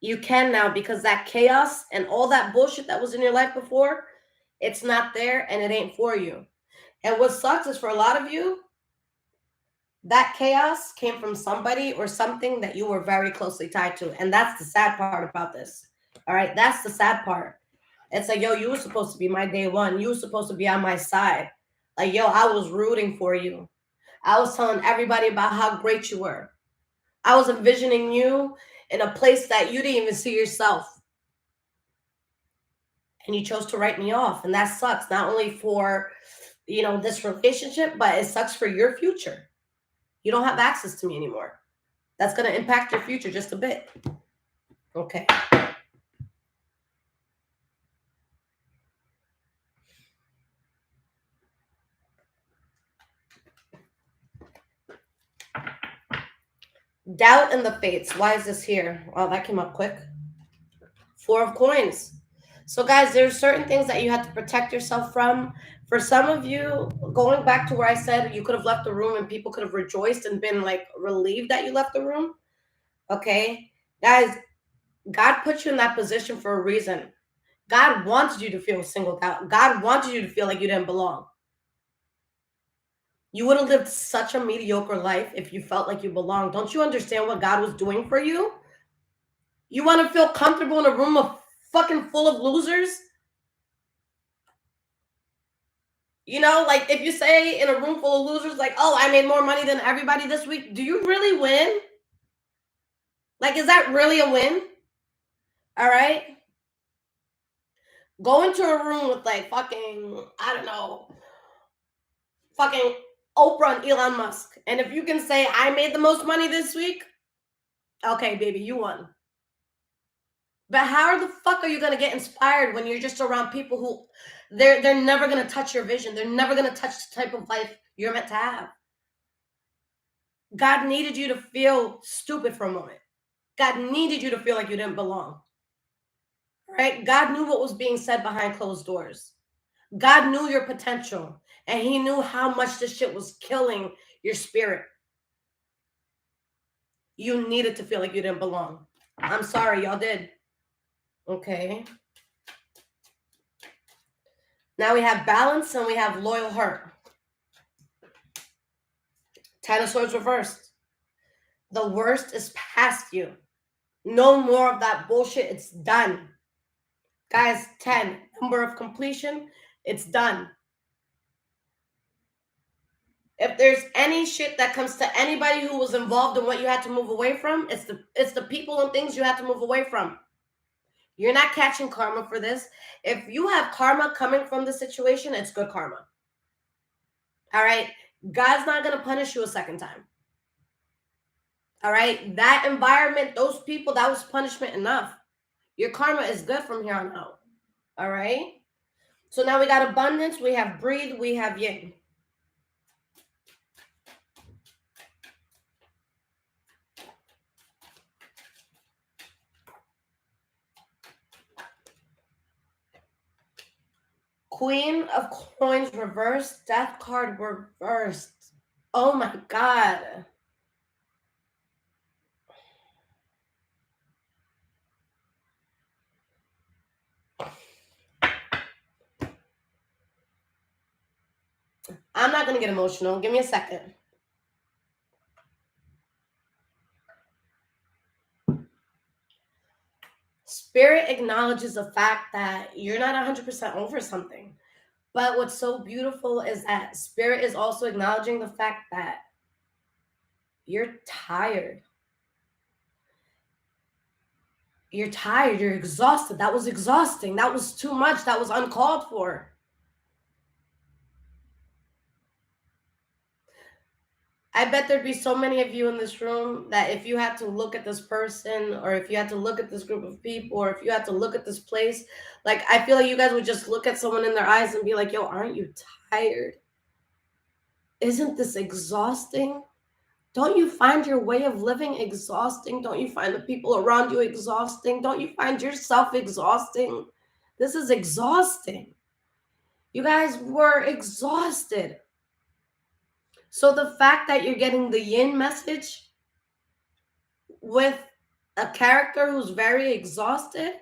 You can now, because that chaos and all that bullshit that was in your life before, it's not there and it ain't for you. And what sucks is for a lot of you, that chaos came from somebody or something that you were very closely tied to. And that's the sad part about this. All right. That's the sad part. It's like, yo, you were supposed to be my day one. You were supposed to be on my side. Like, yo, I was rooting for you. I was telling everybody about how great you were. I was envisioning you in a place that you didn't even see yourself. And you chose to write me off. And that sucks, not only for, this relationship, but it sucks for your future. You don't have access to me anymore. That's going to impact your future just a bit. Okay. Doubt in the fates. Why is this here? Oh, that came up quick. 4 of coins. So, guys, there's certain things that you have to protect yourself from. For some of you, going back to where I said you could have left the room and people could have rejoiced and been like relieved that you left the room. Okay. Guys, God put you in that position for a reason. God wanted you to feel singled out. God wanted you to feel like you didn't belong. You would have lived such a mediocre life if you felt like you belonged. Don't you understand what God was doing for you? You want to feel comfortable in a room of fucking full of losers? Like if you say in a room full of losers, like, oh, I made more money than everybody this week. Do you really win? Like, is that really a win? All right. Go into a room with like fucking, I don't know, fucking Oprah and Elon Musk. And if you can say, I made the most money this week, okay, baby, you won. But how the fuck are you going to get inspired when you're just around people who they're never going to touch your vision? They're never going to touch the type of life you're meant to have. God needed you to feel stupid for a moment. God needed you to feel like you didn't belong. Right? God knew what was being said behind closed doors. God knew your potential, and he knew how much this shit was killing your spirit. You needed to feel like you didn't belong. I'm sorry, y'all did. Okay. Now we have balance and we have loyal heart. 10 of Swords reversed. The worst is past you. No more of that bullshit. It's done. Guys, 10, number of completion. It's done. If there's any shit that comes to anybody who was involved in what you had to move away from, it's the people and things you had to move away from. You're not catching karma for this. If you have karma coming from the situation, it's good karma. All right? God's not going to punish you a second time. All right? That environment, those people, that was punishment enough. Your karma is good from here on out. All right? So now we got abundance, we have breathe, we have yin. Queen of coins reversed, death card reversed. Oh my God. I'm not going to get emotional. Give me a second. Spirit acknowledges the fact that you're not 100% over something. But what's so beautiful is that Spirit is also acknowledging the fact that you're tired. You're tired. You're exhausted. That was exhausting. That was too much. That was uncalled for. I bet there'd be so many of you in this room that if you had to look at this person, or if you had to look at this group of people, or if you had to look at this place, like I feel like you guys would just look at someone in their eyes and be like, yo, aren't you tired? Isn't this exhausting? Don't you find your way of living exhausting? Don't you find the people around you exhausting? Don't you find yourself exhausting? This is exhausting. You guys were exhausted. So the fact that you're getting the yin message with a character who's very exhausted,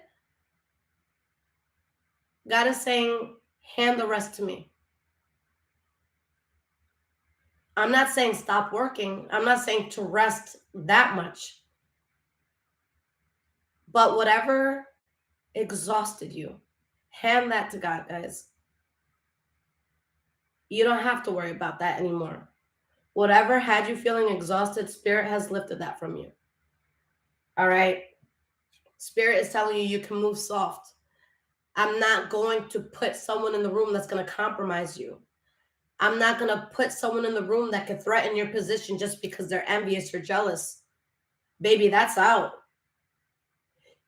God is saying, hand the rest to me. I'm not saying stop working. I'm not saying to rest that much. But whatever exhausted you, hand that to God, guys. You don't have to worry about that anymore. Whatever had you feeling exhausted, Spirit has lifted that from you. All right? Spirit is telling you you can move soft. I'm not going to put someone in the room that's going to compromise you. I'm not going to put someone in the room that could threaten your position just because they're envious or jealous. Baby, that's out.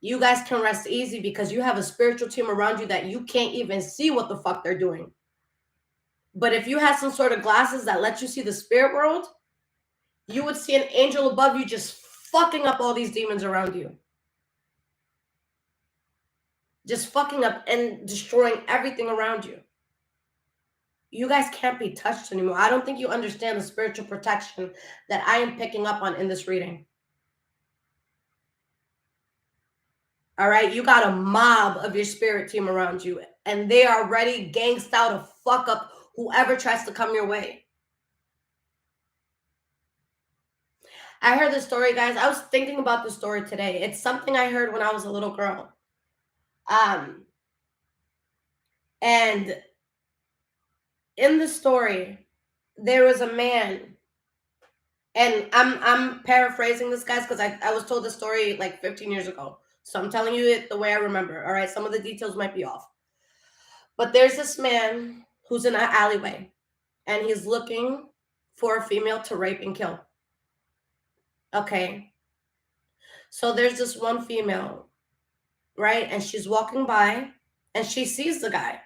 You guys can rest easy because you have a spiritual team around you that you can't even see what the fuck they're doing. But if you had some sort of glasses that let you see the spirit world, you would see an angel above you just fucking up all these demons around you. Just fucking up and destroying everything around you. You guys can't be touched anymore. I don't think you understand the spiritual protection that I am picking up on in this reading. All right? You got a mob of your spirit team around you, and they are ready, gangsta out to fuck up whoever tries to come your way. I heard this story, guys. I was thinking about the story today. It's something I heard when I was a little girl. And in the story, there was a man, and I'm paraphrasing this, guys, because I was told the story like 15 years ago. So I'm telling you it the way I remember. All right, some of the details might be off. But there's this man who's in an alleyway, and he's looking for a female to rape and kill. Okay. So there's this one female, right? And she's walking by, and she sees the guy.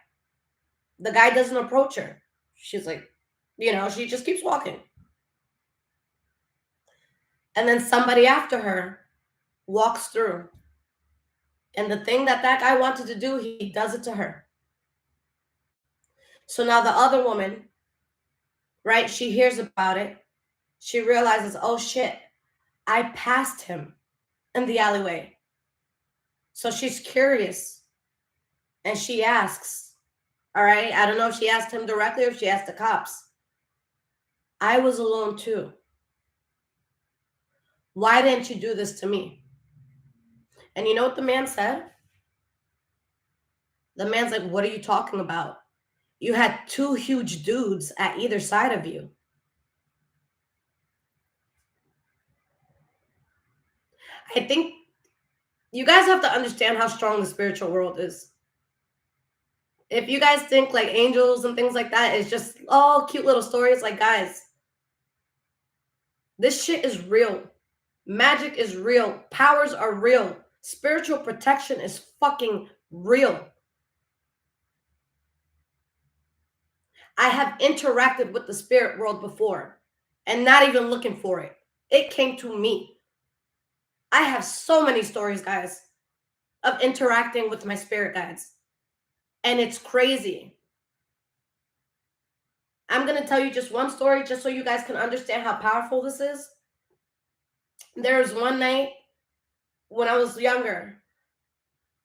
The guy doesn't approach her. She's like, she just keeps walking. And then somebody after her walks through. And the thing that guy wanted to do, he does it to her. So now the other woman, right, she hears about it. She realizes, oh shit, I passed him in the alleyway. So she's curious. And she asks, all right, I don't know if she asked him directly or if she asked the cops. I was alone too. Why didn't you do this to me? And you know what the man said? The man's like, what are you talking about? You had two huge dudes at either side of you. I think you guys have to understand how strong the spiritual world is. If you guys think like angels and things like that is just all cute little stories, like, guys, this shit is real. Magic is real. Powers are real. Spiritual protection is fucking real. I have interacted with the spirit world before and not even looking for it. It came to me. I have so many stories, guys, of interacting with my spirit guides. And it's crazy. I'm going to tell you just one story just so you guys can understand how powerful this is. There was one night when I was younger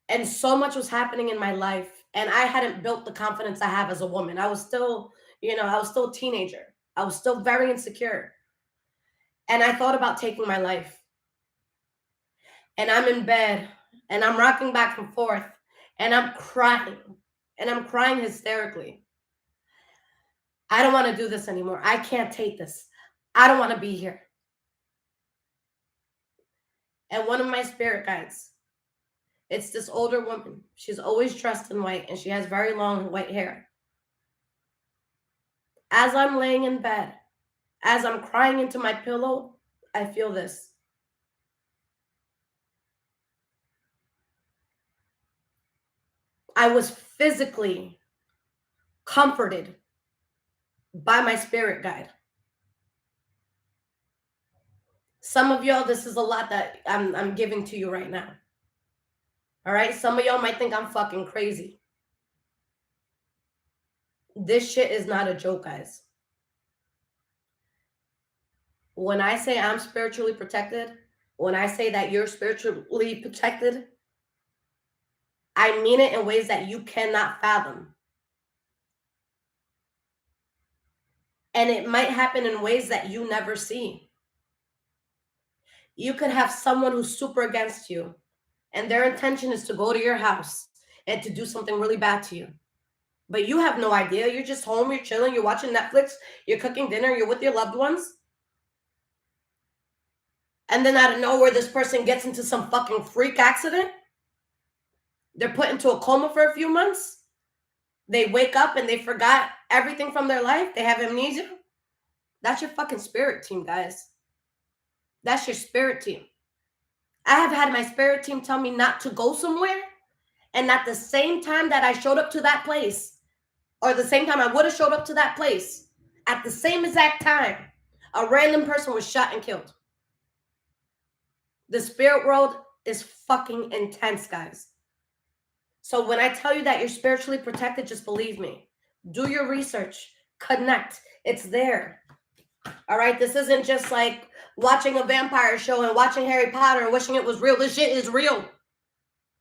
and so much was happening in my life, and I hadn't built the confidence I have as a woman. I was still, I was still a teenager. I was still very insecure. And I thought about taking my life. And I'm in bed and I'm rocking back and forth and I'm crying hysterically. I don't want to do this anymore. I can't take this. I don't want to be here. And one of my spirit guides, it's this older woman. She's always dressed in white and she has very long white hair. As I'm laying in bed, as I'm crying into my pillow, I feel this. I was physically comforted by my spirit guide. Some of y'all, this is a lot that I'm giving to you right now. All right? Some of y'all might think I'm fucking crazy. This shit is not a joke, guys. When I say I'm spiritually protected, when I say that you're spiritually protected, I mean it in ways that you cannot fathom. And it might happen in ways that you never see. You could have someone who's super against you, and their intention is to go to your house and to do something really bad to you. But you have no idea. You're just home, you're chilling, you're watching Netflix, you're cooking dinner, you're with your loved ones. And then out of nowhere, this person gets into some fucking freak accident. They're put into a coma for a few months. They wake up and they forgot everything from their life. They have amnesia. That's your fucking spirit team, guys. That's your spirit team. I have had my spirit team tell me not to go somewhere, and at the same time that I showed up to that place, or the same time I would have showed up to that place, at the same exact time, a random person was shot and killed. The spirit world is fucking intense, guys. So when I tell you that you're spiritually protected, just believe me. Do your research. Connect. It's there. All right? This isn't just like watching a vampire show and watching Harry Potter and wishing it was real. This shit is real.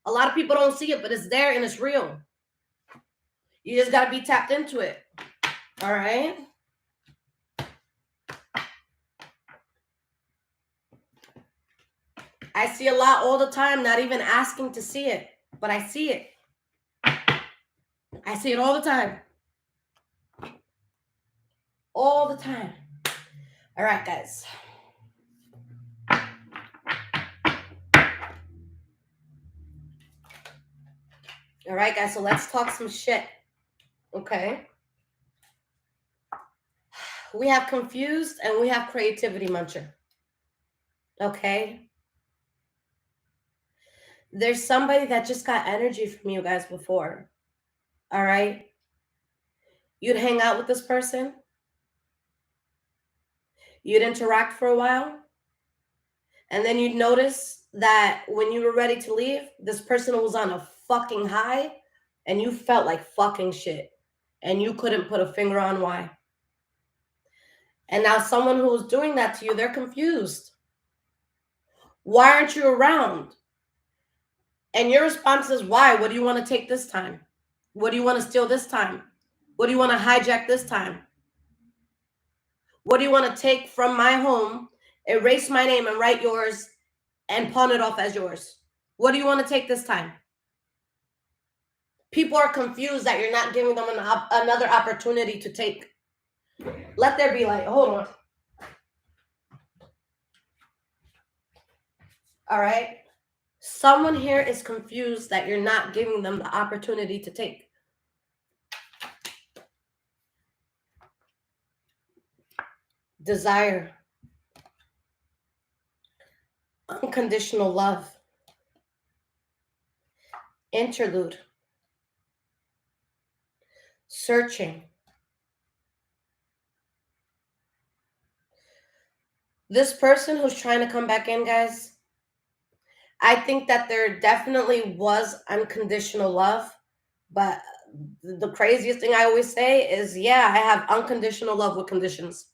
A lot of people don't see it, but it's there and it's real. You just got to be tapped into it. All right? I see a lot all the time, not even asking to see it, but I see it. I see it all the time. All the time. All right, guys. All right, guys, so let's talk some shit. Okay? We have confused and we have creativity muncher. Okay? There's somebody that just got energy from you guys before. All right? You'd hang out with this person. You'd interact for a while. And then you'd notice that when you were ready to leave, this person was on a fucking high and you felt like fucking shit. And you couldn't put a finger on why. And now someone who was doing that to you, they're confused. Why aren't you around? And your response is, why? What do you want to take this time? What do you want to steal this time? What do you want to hijack this time? What do you want to take from my home, erase my name and write yours and pawn it off as yours? What do you want to take this time? People are confused that you're not giving them another opportunity to take. Let there be light. Hold on. All right? Someone here is confused that you're not giving them the opportunity to take. Desire. Unconditional love. Interlude. Searching. This person who's trying to come back in, guys, I think that there definitely was unconditional love, but the craziest thing I always say is, yeah, I have unconditional love with conditions.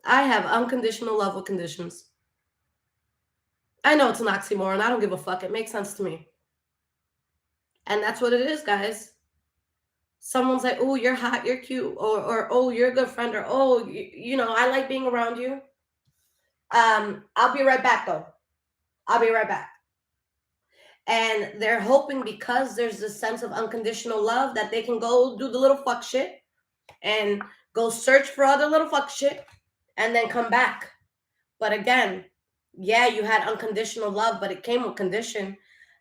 I have unconditional love with conditions. I know it's an oxymoron. I don't give a fuck. It makes sense to me. And that's what it is, guys. Someone's like, oh, you're hot, you're cute, or oh, you're a good friend, or oh, you know, I like being around you. I'll be right back, though. I'll be right back. And they're hoping because there's this sense of unconditional love that they can go do the little fuck shit and go search for other little fuck shit and then come back. But again, yeah, you had unconditional love, but it came with condition.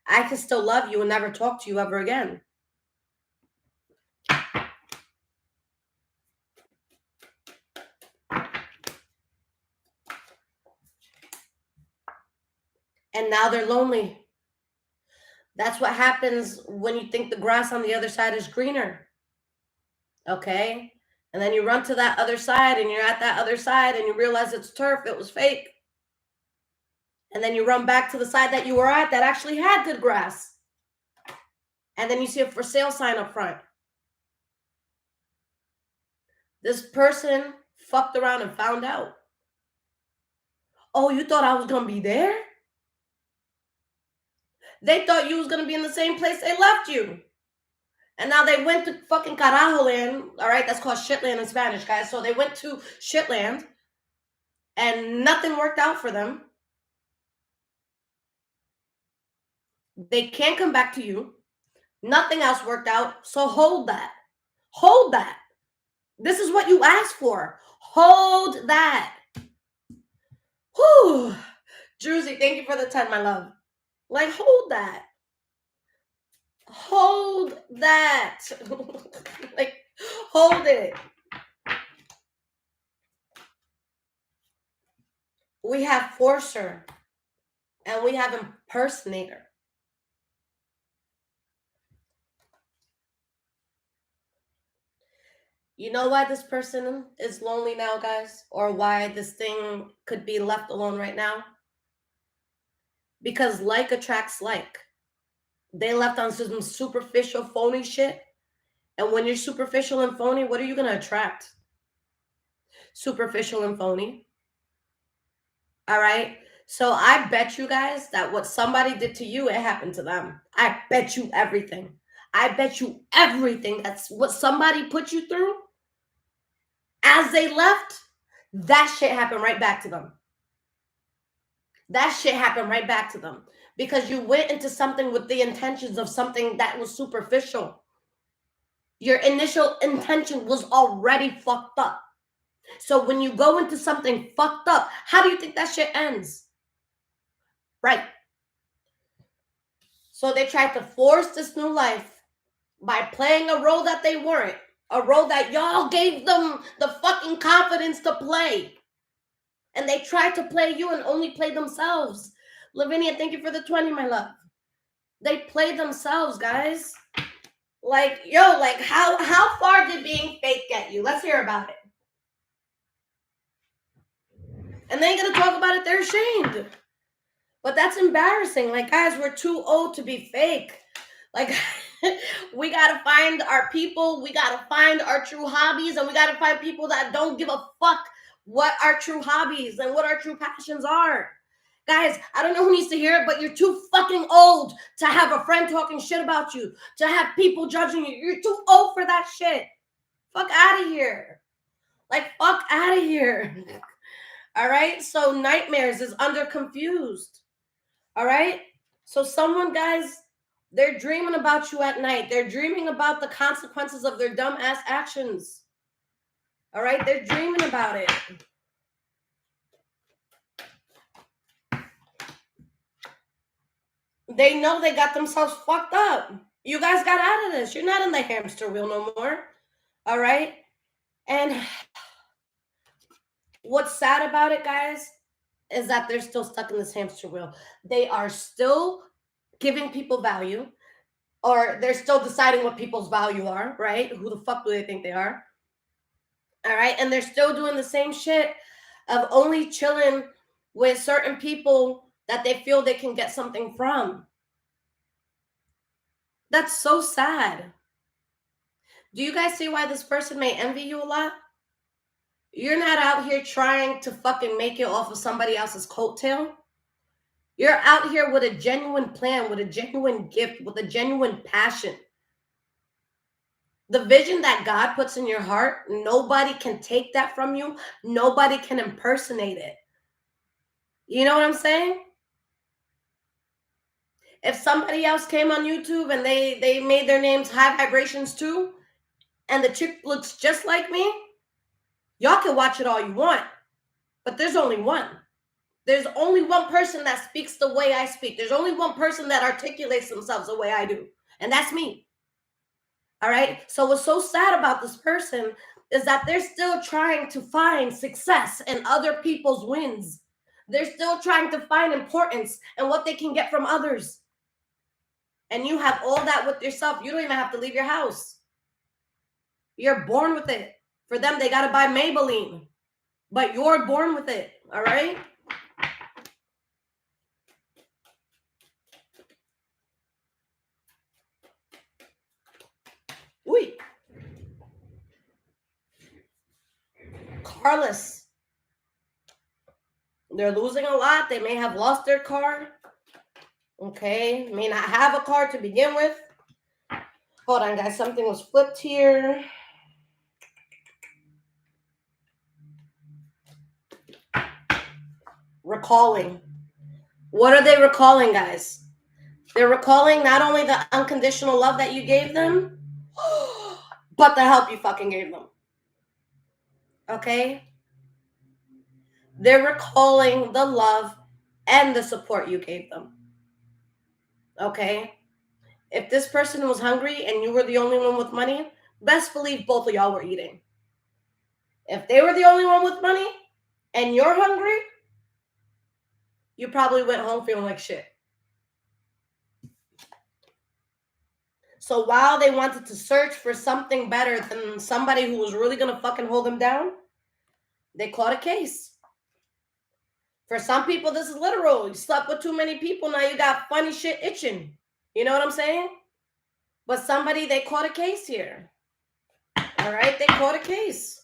I can still love you and never talk to you ever again. And now they're lonely. That's what happens when you think the grass on the other side is greener. Okay? And then you run to that other side and you're at that other side and you realize it's turf, it was fake. And then you run back to the side that you were at that actually had good grass. And then you see a for sale sign up front. This person fucked around and found out. Oh, you thought I was going to be there? They thought you was going to be in the same place they left you. And now they went to fucking carajo land. All right, that's called shitland in Spanish, guys. So they went to shitland and nothing worked out for them. They can't come back to you. Nothing else worked out. So hold that. Hold that. This is what you asked for. Hold that. Whew. Druzy, thank you for the 10, my love. Like, hold that. Hold that. Like, hold it. We have forcer and we have impersonator. You know why this person is lonely now, guys? Or why this thing could be left alone right now? Because like attracts like. They left on some superficial, phony shit. And when you're superficial and phony, what are you going to attract? Superficial and phony. All right? So I bet you guys that what somebody did to you, it happened to them. I bet you everything. I bet you everything. That's what somebody put you through. As they left, that shit happened right back to them. That shit happened right back to them. Because you went into something with the intentions of something that was superficial. Your initial intention was already fucked up. So when you go into something fucked up, how do you think that shit ends? Right. So they tried to force this new life by playing a role that they weren't. A role that y'all gave them the fucking confidence to play. And they tried to play you and only play themselves. Lavinia, thank you for the 20, my love. They play themselves, guys. Like, yo, like how far did being fake get you? Let's hear about it. And they ain't gonna talk about it, they're ashamed. But that's embarrassing. Like, guys, we're too old to be fake. Like, we gotta find our people, we gotta find our true hobbies, and we gotta find people that don't give a fuck what our true hobbies and what our true passions are. Guys, I don't know who needs to hear it, but you're too fucking old to have a friend talking shit about you, to have people judging you. You're too old for that shit. Fuck out of here. Like, fuck out of here. All right? So nightmares is under confused. All right? So someone, guys, they're dreaming about you at night. They're dreaming about the consequences of their dumb ass actions. All right? They're dreaming about it. They know they got themselves fucked up. You guys got out of this. You're not in the hamster wheel no more. All right? And what's sad about it, guys, is that they're still stuck in this hamster wheel. They are still giving people value, or they're still deciding what people's value are, right? Who the fuck do they think they are? All right? And they're still doing the same shit of only chilling with certain people that they feel they can get something from. That's so sad. Do you guys see why this person may envy you a lot? You're not out here trying to fucking make it off of somebody else's coattail. You're out here with a genuine plan, with a genuine gift, with a genuine passion. The vision that God puts in your heart, nobody can take that from you. Nobody can impersonate it. You know what I'm saying? If somebody else came on YouTube and they made their names High Vibrations too, and the chick looks just like me, y'all can watch it all you want. But there's only one. There's only one person that speaks the way I speak. There's only one person that articulates themselves the way I do. And that's me. All right? So what's so sad about this person is that they're still trying to find success in other people's wins. They're still trying to find importance in what they can get from others. And you have all that with yourself. You don't even have to leave your house. You're born with it. For them, they got to buy Maybelline. But you're born with it, all right? Ooh. Carless. They're losing a lot. They may have lost their car. Okay. May not have a car to begin with. Hold on, guys. Something was flipped here. Recalling. What are they recalling, guys? They're recalling not only the unconditional love that you gave them, but the help you fucking gave them. Okay? They're recalling the love and the support you gave them. Okay? If this person was hungry and you were the only one with money, best believe both of y'all were eating. If they were the only one with money and you're hungry, you probably went home feeling like shit. So while they wanted to search for something better than somebody who was really going to fucking hold them down, they caught a case. For some people, this is literal. You slept with too many people, now you got funny shit itching. You know what I'm saying? But somebody, they caught a case here. All right? They caught a case.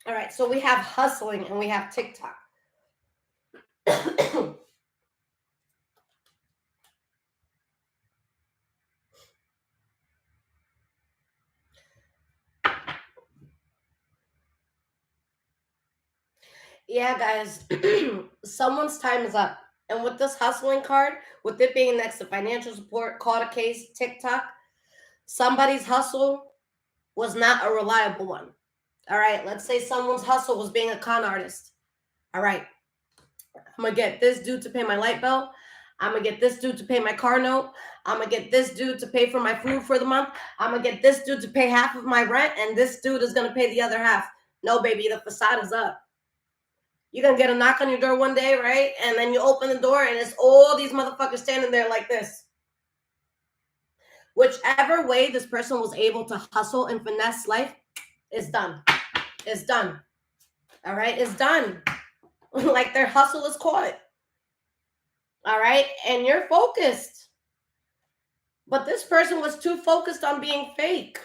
All right, so we have hustling and we have TikTok. Yeah, guys, someone's time is up. And with this hustling card, with it being next to financial support, caught a case, TikTok, somebody's hustle was not a reliable one. All right, let's say someone's hustle was being a con artist. All right, I'm going to get this dude to pay my light bill. I'm going to get this dude to pay my car note. I'm going to get this dude to pay for my food for the month. I'm going to get this dude to pay half of my rent, and this dude is going to pay the other half. No, baby, the facade is up. You're going to get a knock on your door one day, right? And then you open the door, and it's all these motherfuckers standing there like this. Whichever way this person was able to hustle and finesse life, it's done. It's done. All right? It's done. Like their hustle is caught. All right? And you're focused. But this person was too focused on being fake.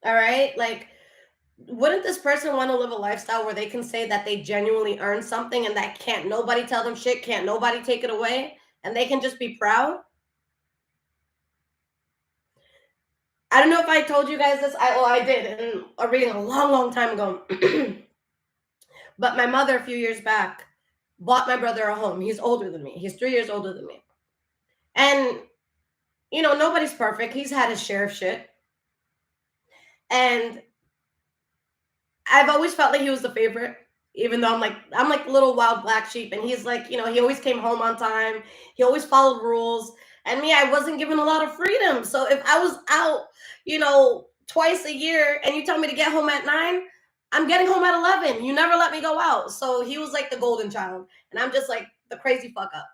All right? Like, wouldn't this person want to live a lifestyle where they can say that they genuinely earned something and that can't nobody tell them shit, can't nobody take it away, and they can just be proud? I don't know if I told you guys this. I did in a reading a long time ago. But my mother, a few years back, bought my brother a home. He's older than me. He's 3 years older than me. And, you know, nobody's perfect. He's had his share of shit. And I've always felt like he was the favorite, even though I'm like the little wild black sheep. And he's like, you know, he always came home on time. He always followed rules. And me, I wasn't given a lot of freedom. So if I was out, you know, twice a year and you tell me to get home at 9, I'm getting home at 11. You never let me go out. So he was like the golden child. And I'm just like the crazy fuck up.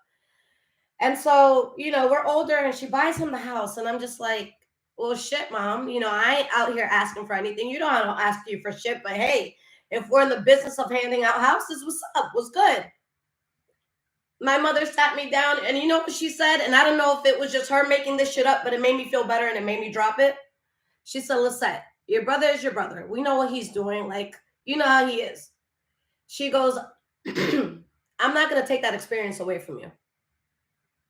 And so, you know, we're older and she buys him the house. And I'm just like, well, shit, Mom. You know, I ain't out here asking for anything. You know, I don't ask you for shit. But hey, if we're in the business of handing out houses, what's up? What's good? My mother sat me down and you know what she said? And I don't know if it was just her making this shit up, but it made me feel better and it made me drop it. She said, Lisette, your brother is your brother. We know what he's doing. Like, you know how he is. She goes, I'm not going to take that experience away from you.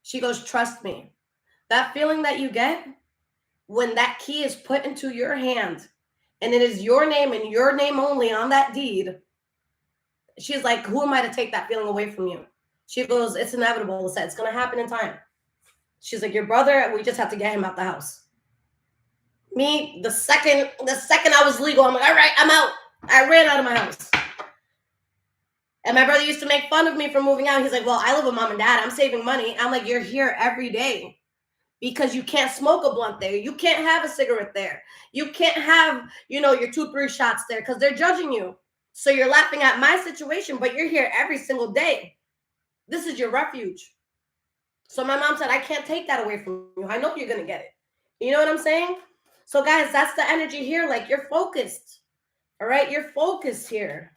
She goes, trust me. That feeling that you get when that key is put into your hand and it is your name and your name only on that deed. She's like, who am I to take that feeling away from you? She goes, it's inevitable. It's going to happen in time. She's like, your brother, we just have to get him out the house. Me, the second I was legal, I'm like, all right, I'm out. I ran out of my house. And my brother used to make fun of me for moving out. He's like, well, I live with Mom and Dad. I'm saving money. I'm like, you're here every day because you can't smoke a blunt there. You can't have a cigarette there. You can't have, you know, your 2-3 shots there because they're judging you. So you're laughing at my situation, but you're here every single day. This is your refuge. So my mom said, I can't take that away from you. I know you're going to get it. You know what I'm saying? So guys, that's the energy here. Like, you're focused. All right? You're focused here.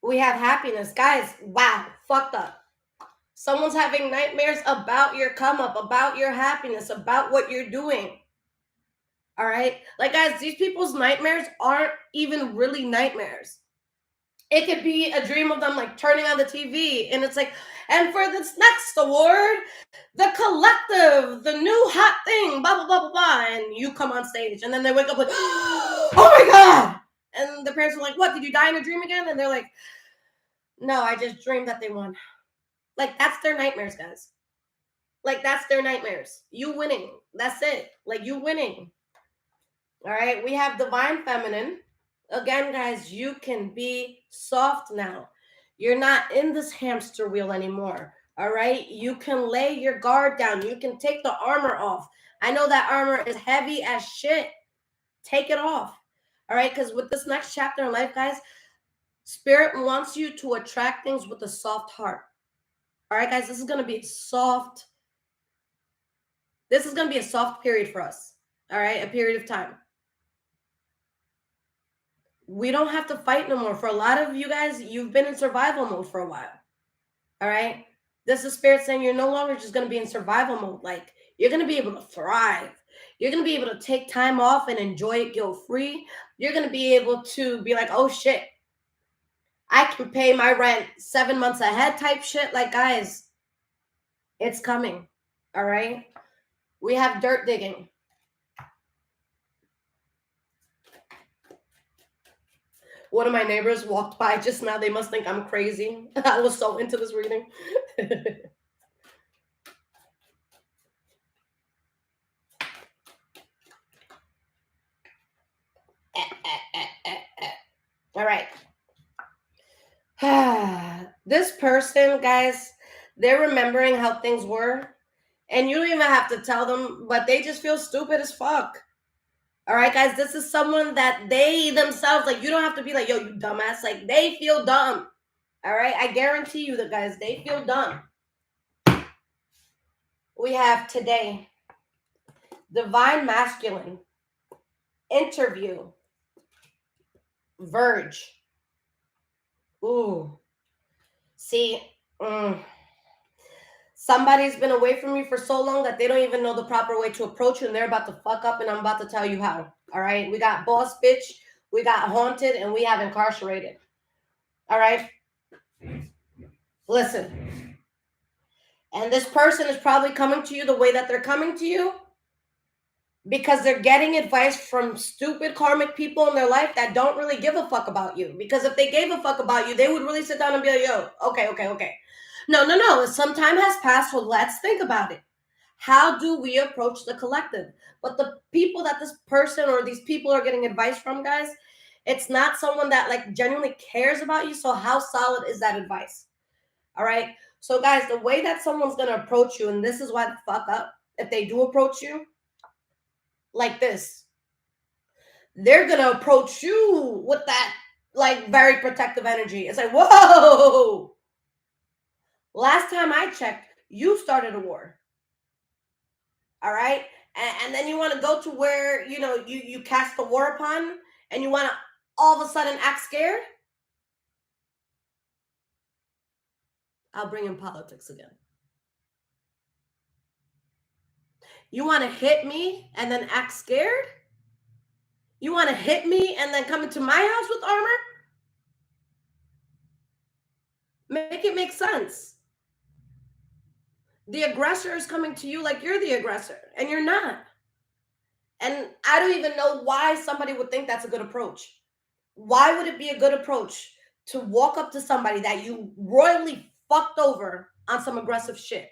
We have happiness. Guys, wow, fucked up. Someone's having nightmares about your come up, about your happiness, about what you're doing. All right? Like, guys, these people's nightmares aren't even really nightmares. It could be a dream of them like turning on the TV and it's like, and for this next award, the collective, the new hot thing, blah, blah, blah, blah, blah. And you come on stage and then they wake up like, oh my God. And the parents are like, what, did you die in a dream again? And they're like, no, I just dreamed that they won. Like, that's their nightmares, guys. Like, that's their nightmares. You winning. That's it. Like, you winning. All right. We have divine feminine. Again, guys, you can be soft now. You're not in this hamster wheel anymore. All right. You can lay your guard down. You can take the armor off. I know that armor is heavy as shit. Take it off. All right. Because with this next chapter in life, guys, Spirit wants you to attract things with a soft heart. All right, guys, this is going to be soft. This is going to be a soft period for us. All right, a period of time. We don't have to fight no more. For a lot of you guys, you've been in survival mode for a while. All right, this is Spirit saying you're no longer just going to be in survival mode. Like, you're going to be able to thrive. You're going to be able to take time off and enjoy it guilt-free. You're going to be able to be like, oh shit, I can pay my rent 7 months ahead type shit. Like, guys, it's coming. All right. We have dirt digging. One of my neighbors walked by just now. They must think I'm crazy. I was so into this reading. All right. This person, guys, they're remembering how things were. And you don't even have to tell them, but they just feel stupid as fuck. All right, guys, this is someone that they themselves, like, you don't have to be like, yo, you dumbass. Like, they feel dumb. All right, I guarantee you that, guys, they feel dumb. We have today, divine masculine, interview, verge. Ooh. See, somebody's been away from you for so long that they don't even know the proper way to approach you, and they're about to fuck up, and I'm about to tell you how. All right, we got boss bitch, we got haunted, and we have incarcerated. All right, listen. And this person is probably coming to you the way that they're coming to you because they're getting advice from stupid karmic people in their life that don't really give a fuck about you. Because if they gave a fuck about you, they would really sit down and be like, yo, okay. No. Some time has passed, so let's think about it. How do we approach the collective? But the people that this person or these people are getting advice from, guys, it's not someone that like genuinely cares about you. So how solid is that advice? All right. So guys, the way that someone's going to approach you, and this is why the fuck up, if they do approach you like this, they're going to approach you with that like very protective energy. It's like, whoa, last time I checked, you started a war. All right. And then you want to go to where, you know, you cast the war upon and you want to all of a sudden act scared. I'll bring in politics again. You want to hit me and then act scared? You want to hit me and then come into my house with armor? Make it make sense. The aggressor is coming to you like you're the aggressor, and you're not. And I don't even know why somebody would think that's a good approach. Why would it be a good approach to walk up to somebody that you royally fucked over on some aggressive shit?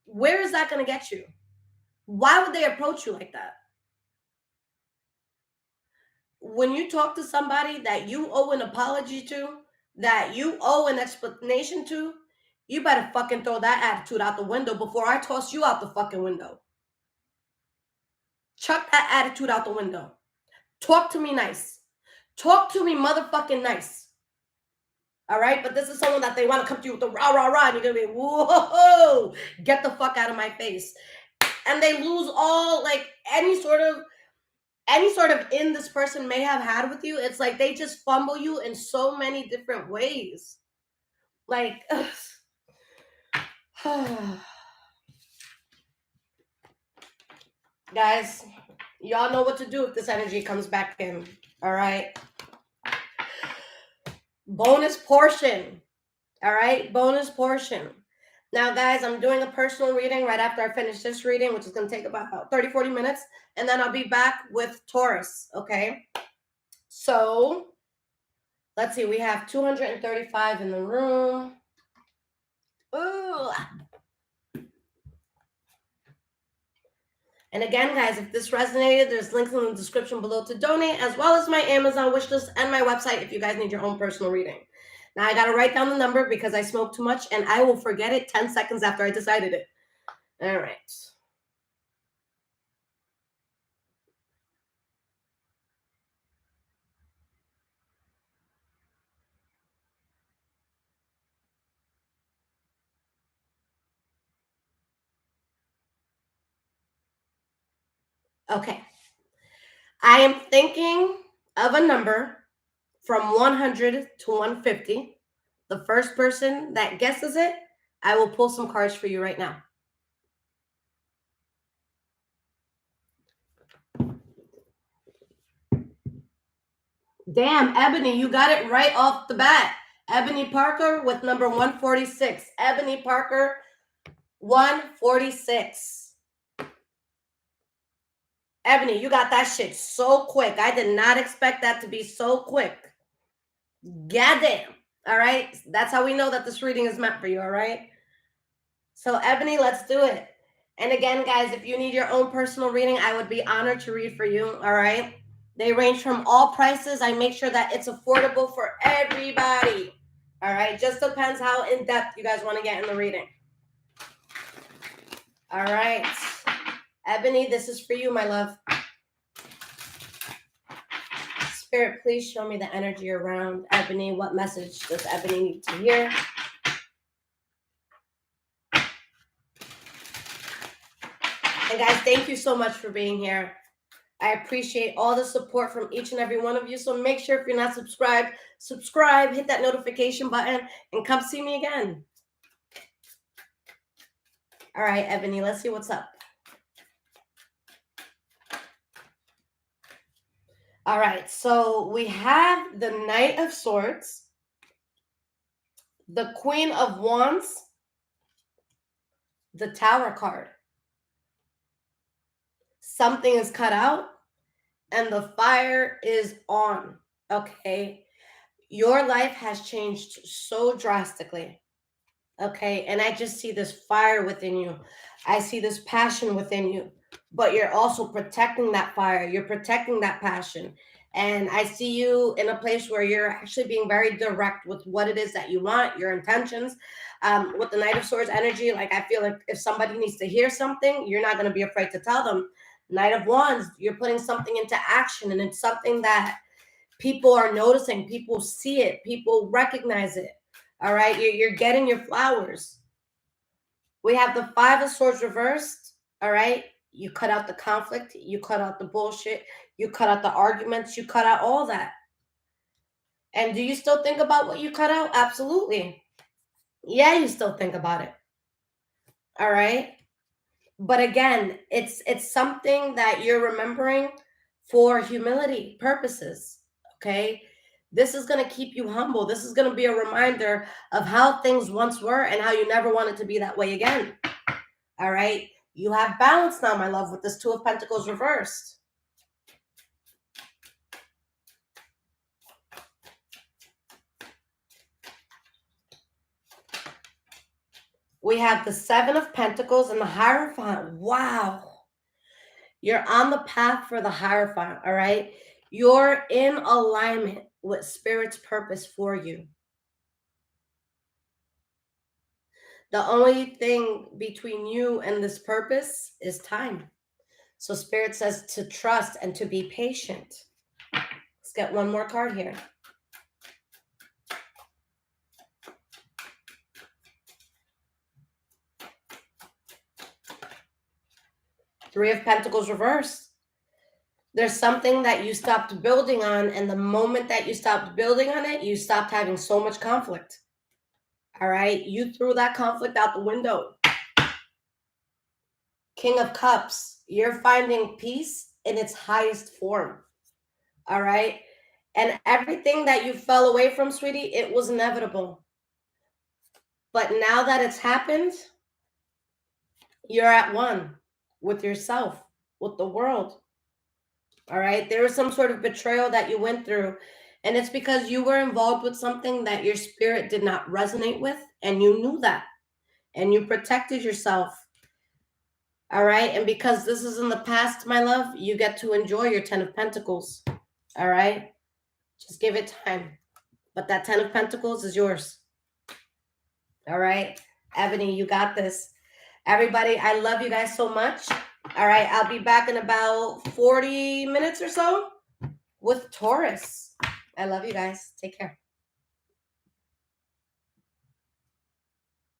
Where is that going to get you? Why would they approach you like that? When you talk to somebody that you owe an apology to, that you owe an explanation to, you better fucking throw that attitude out the window before I toss you out the fucking window. Chuck that attitude out the window. Talk to me nice. Talk to me motherfucking nice. All right? But this is someone that they want to come to you with the rah, rah, rah, and you're going to be, whoa, get the fuck out of my face. And they lose all, like, any sort of in this person may have had with you. It's like they just fumble you in so many different ways. Like, guys, y'all know what to do if this energy comes back in. All right. Bonus portion. All right. Bonus portion. Now, guys, I'm doing a personal reading right after I finish this reading, which is going to take about 30, 40 minutes. And then I'll be back with Taurus. Okay. So let's see. We have 235 in the room. Ooh. And again, guys, if this resonated, there's links in the description below to donate, as well as my Amazon wishlist and my website if you guys need your own personal reading. Now, I got to write down the number because I smoked too much, and I will forget it 10 seconds after I decided it. All right. Okay. I am thinking of a number from 100 to 150. The first person that guesses it, I will pull some cards for you right now. Damn, Ebony, you got it right off the bat. Ebony Parker with number 146. Ebony Parker, 146. Ebony, you got that shit so quick. I did not expect that to be so quick. Goddamn. All right. That's how we know that this reading is meant for you. All right. So, Ebony, let's do it. And again, guys, if you need your own personal reading, I would be honored to read for you. All right. They range from all prices. I make sure that it's affordable for everybody. All right. Just depends how in depth you guys want to get in the reading. All right. Ebony, this is for you, my love. Spirit, please show me the energy around Ebony. What message does Ebony need to hear? And guys, thank you so much for being here. I appreciate all the support from each and every one of you. So make sure if you're not subscribed, subscribe, hit that notification button, and come see me again. All right, Ebony, let's see what's up. All right, so we have the Knight of Swords, the Queen of Wands, the Tower card. Something is cut out and the fire is on, okay? Your life has changed so drastically, okay? And I just see this fire within you. I see this passion within you, but you're also protecting that fire. You're protecting that passion. And I see you in a place where you're actually being very direct with what it is that you want, your intentions. With the Knight of Swords energy, like I feel like if somebody needs to hear something, you're not going to be afraid to tell them. Knight of Wands, you're putting something into action, and it's something that people are noticing. People see it. People recognize it. All right? You're getting your flowers. We have the Five of Swords reversed. All right? You cut out the conflict. You cut out the bullshit. You cut out the arguments. You cut out all that. And do you still think about what you cut out? Absolutely. Yeah, you still think about it. All right? But again, it's something that you're remembering for humility purposes, okay? This is going to keep you humble. This is going to be a reminder of how things once were and how you never want it to be that way again. All right? You have balance now, my love, with this Two of Pentacles reversed. We have the Seven of Pentacles and the Hierophant. Wow. You're on the path for the Hierophant, all right? You're in alignment with Spirit's purpose for you. The only thing between you and this purpose is time. So Spirit says to trust and to be patient. Let's get one more card here. Three of Pentacles reversed. There's something that you stopped building on, and the moment that you stopped building on it, you stopped having so much conflict. All right? You threw that conflict out the window. King of Cups, you're finding peace in its highest form. All right? And everything that you fell away from, sweetie, it was inevitable. But now that it's happened, you're at one with yourself, with the world. All right? There was some sort of betrayal that you went through, and it's because you were involved with something that your spirit did not resonate with, and you knew that, and you protected yourself. All right? And because this is in the past, my love, you get to enjoy your 10 of Pentacles. All right? Just give it time. But that 10 of Pentacles is yours. All right? Ebony, you got this. Everybody, I love you guys so much. All right, I'll be back in about 40 minutes or so with Taurus. I love you guys. Take care.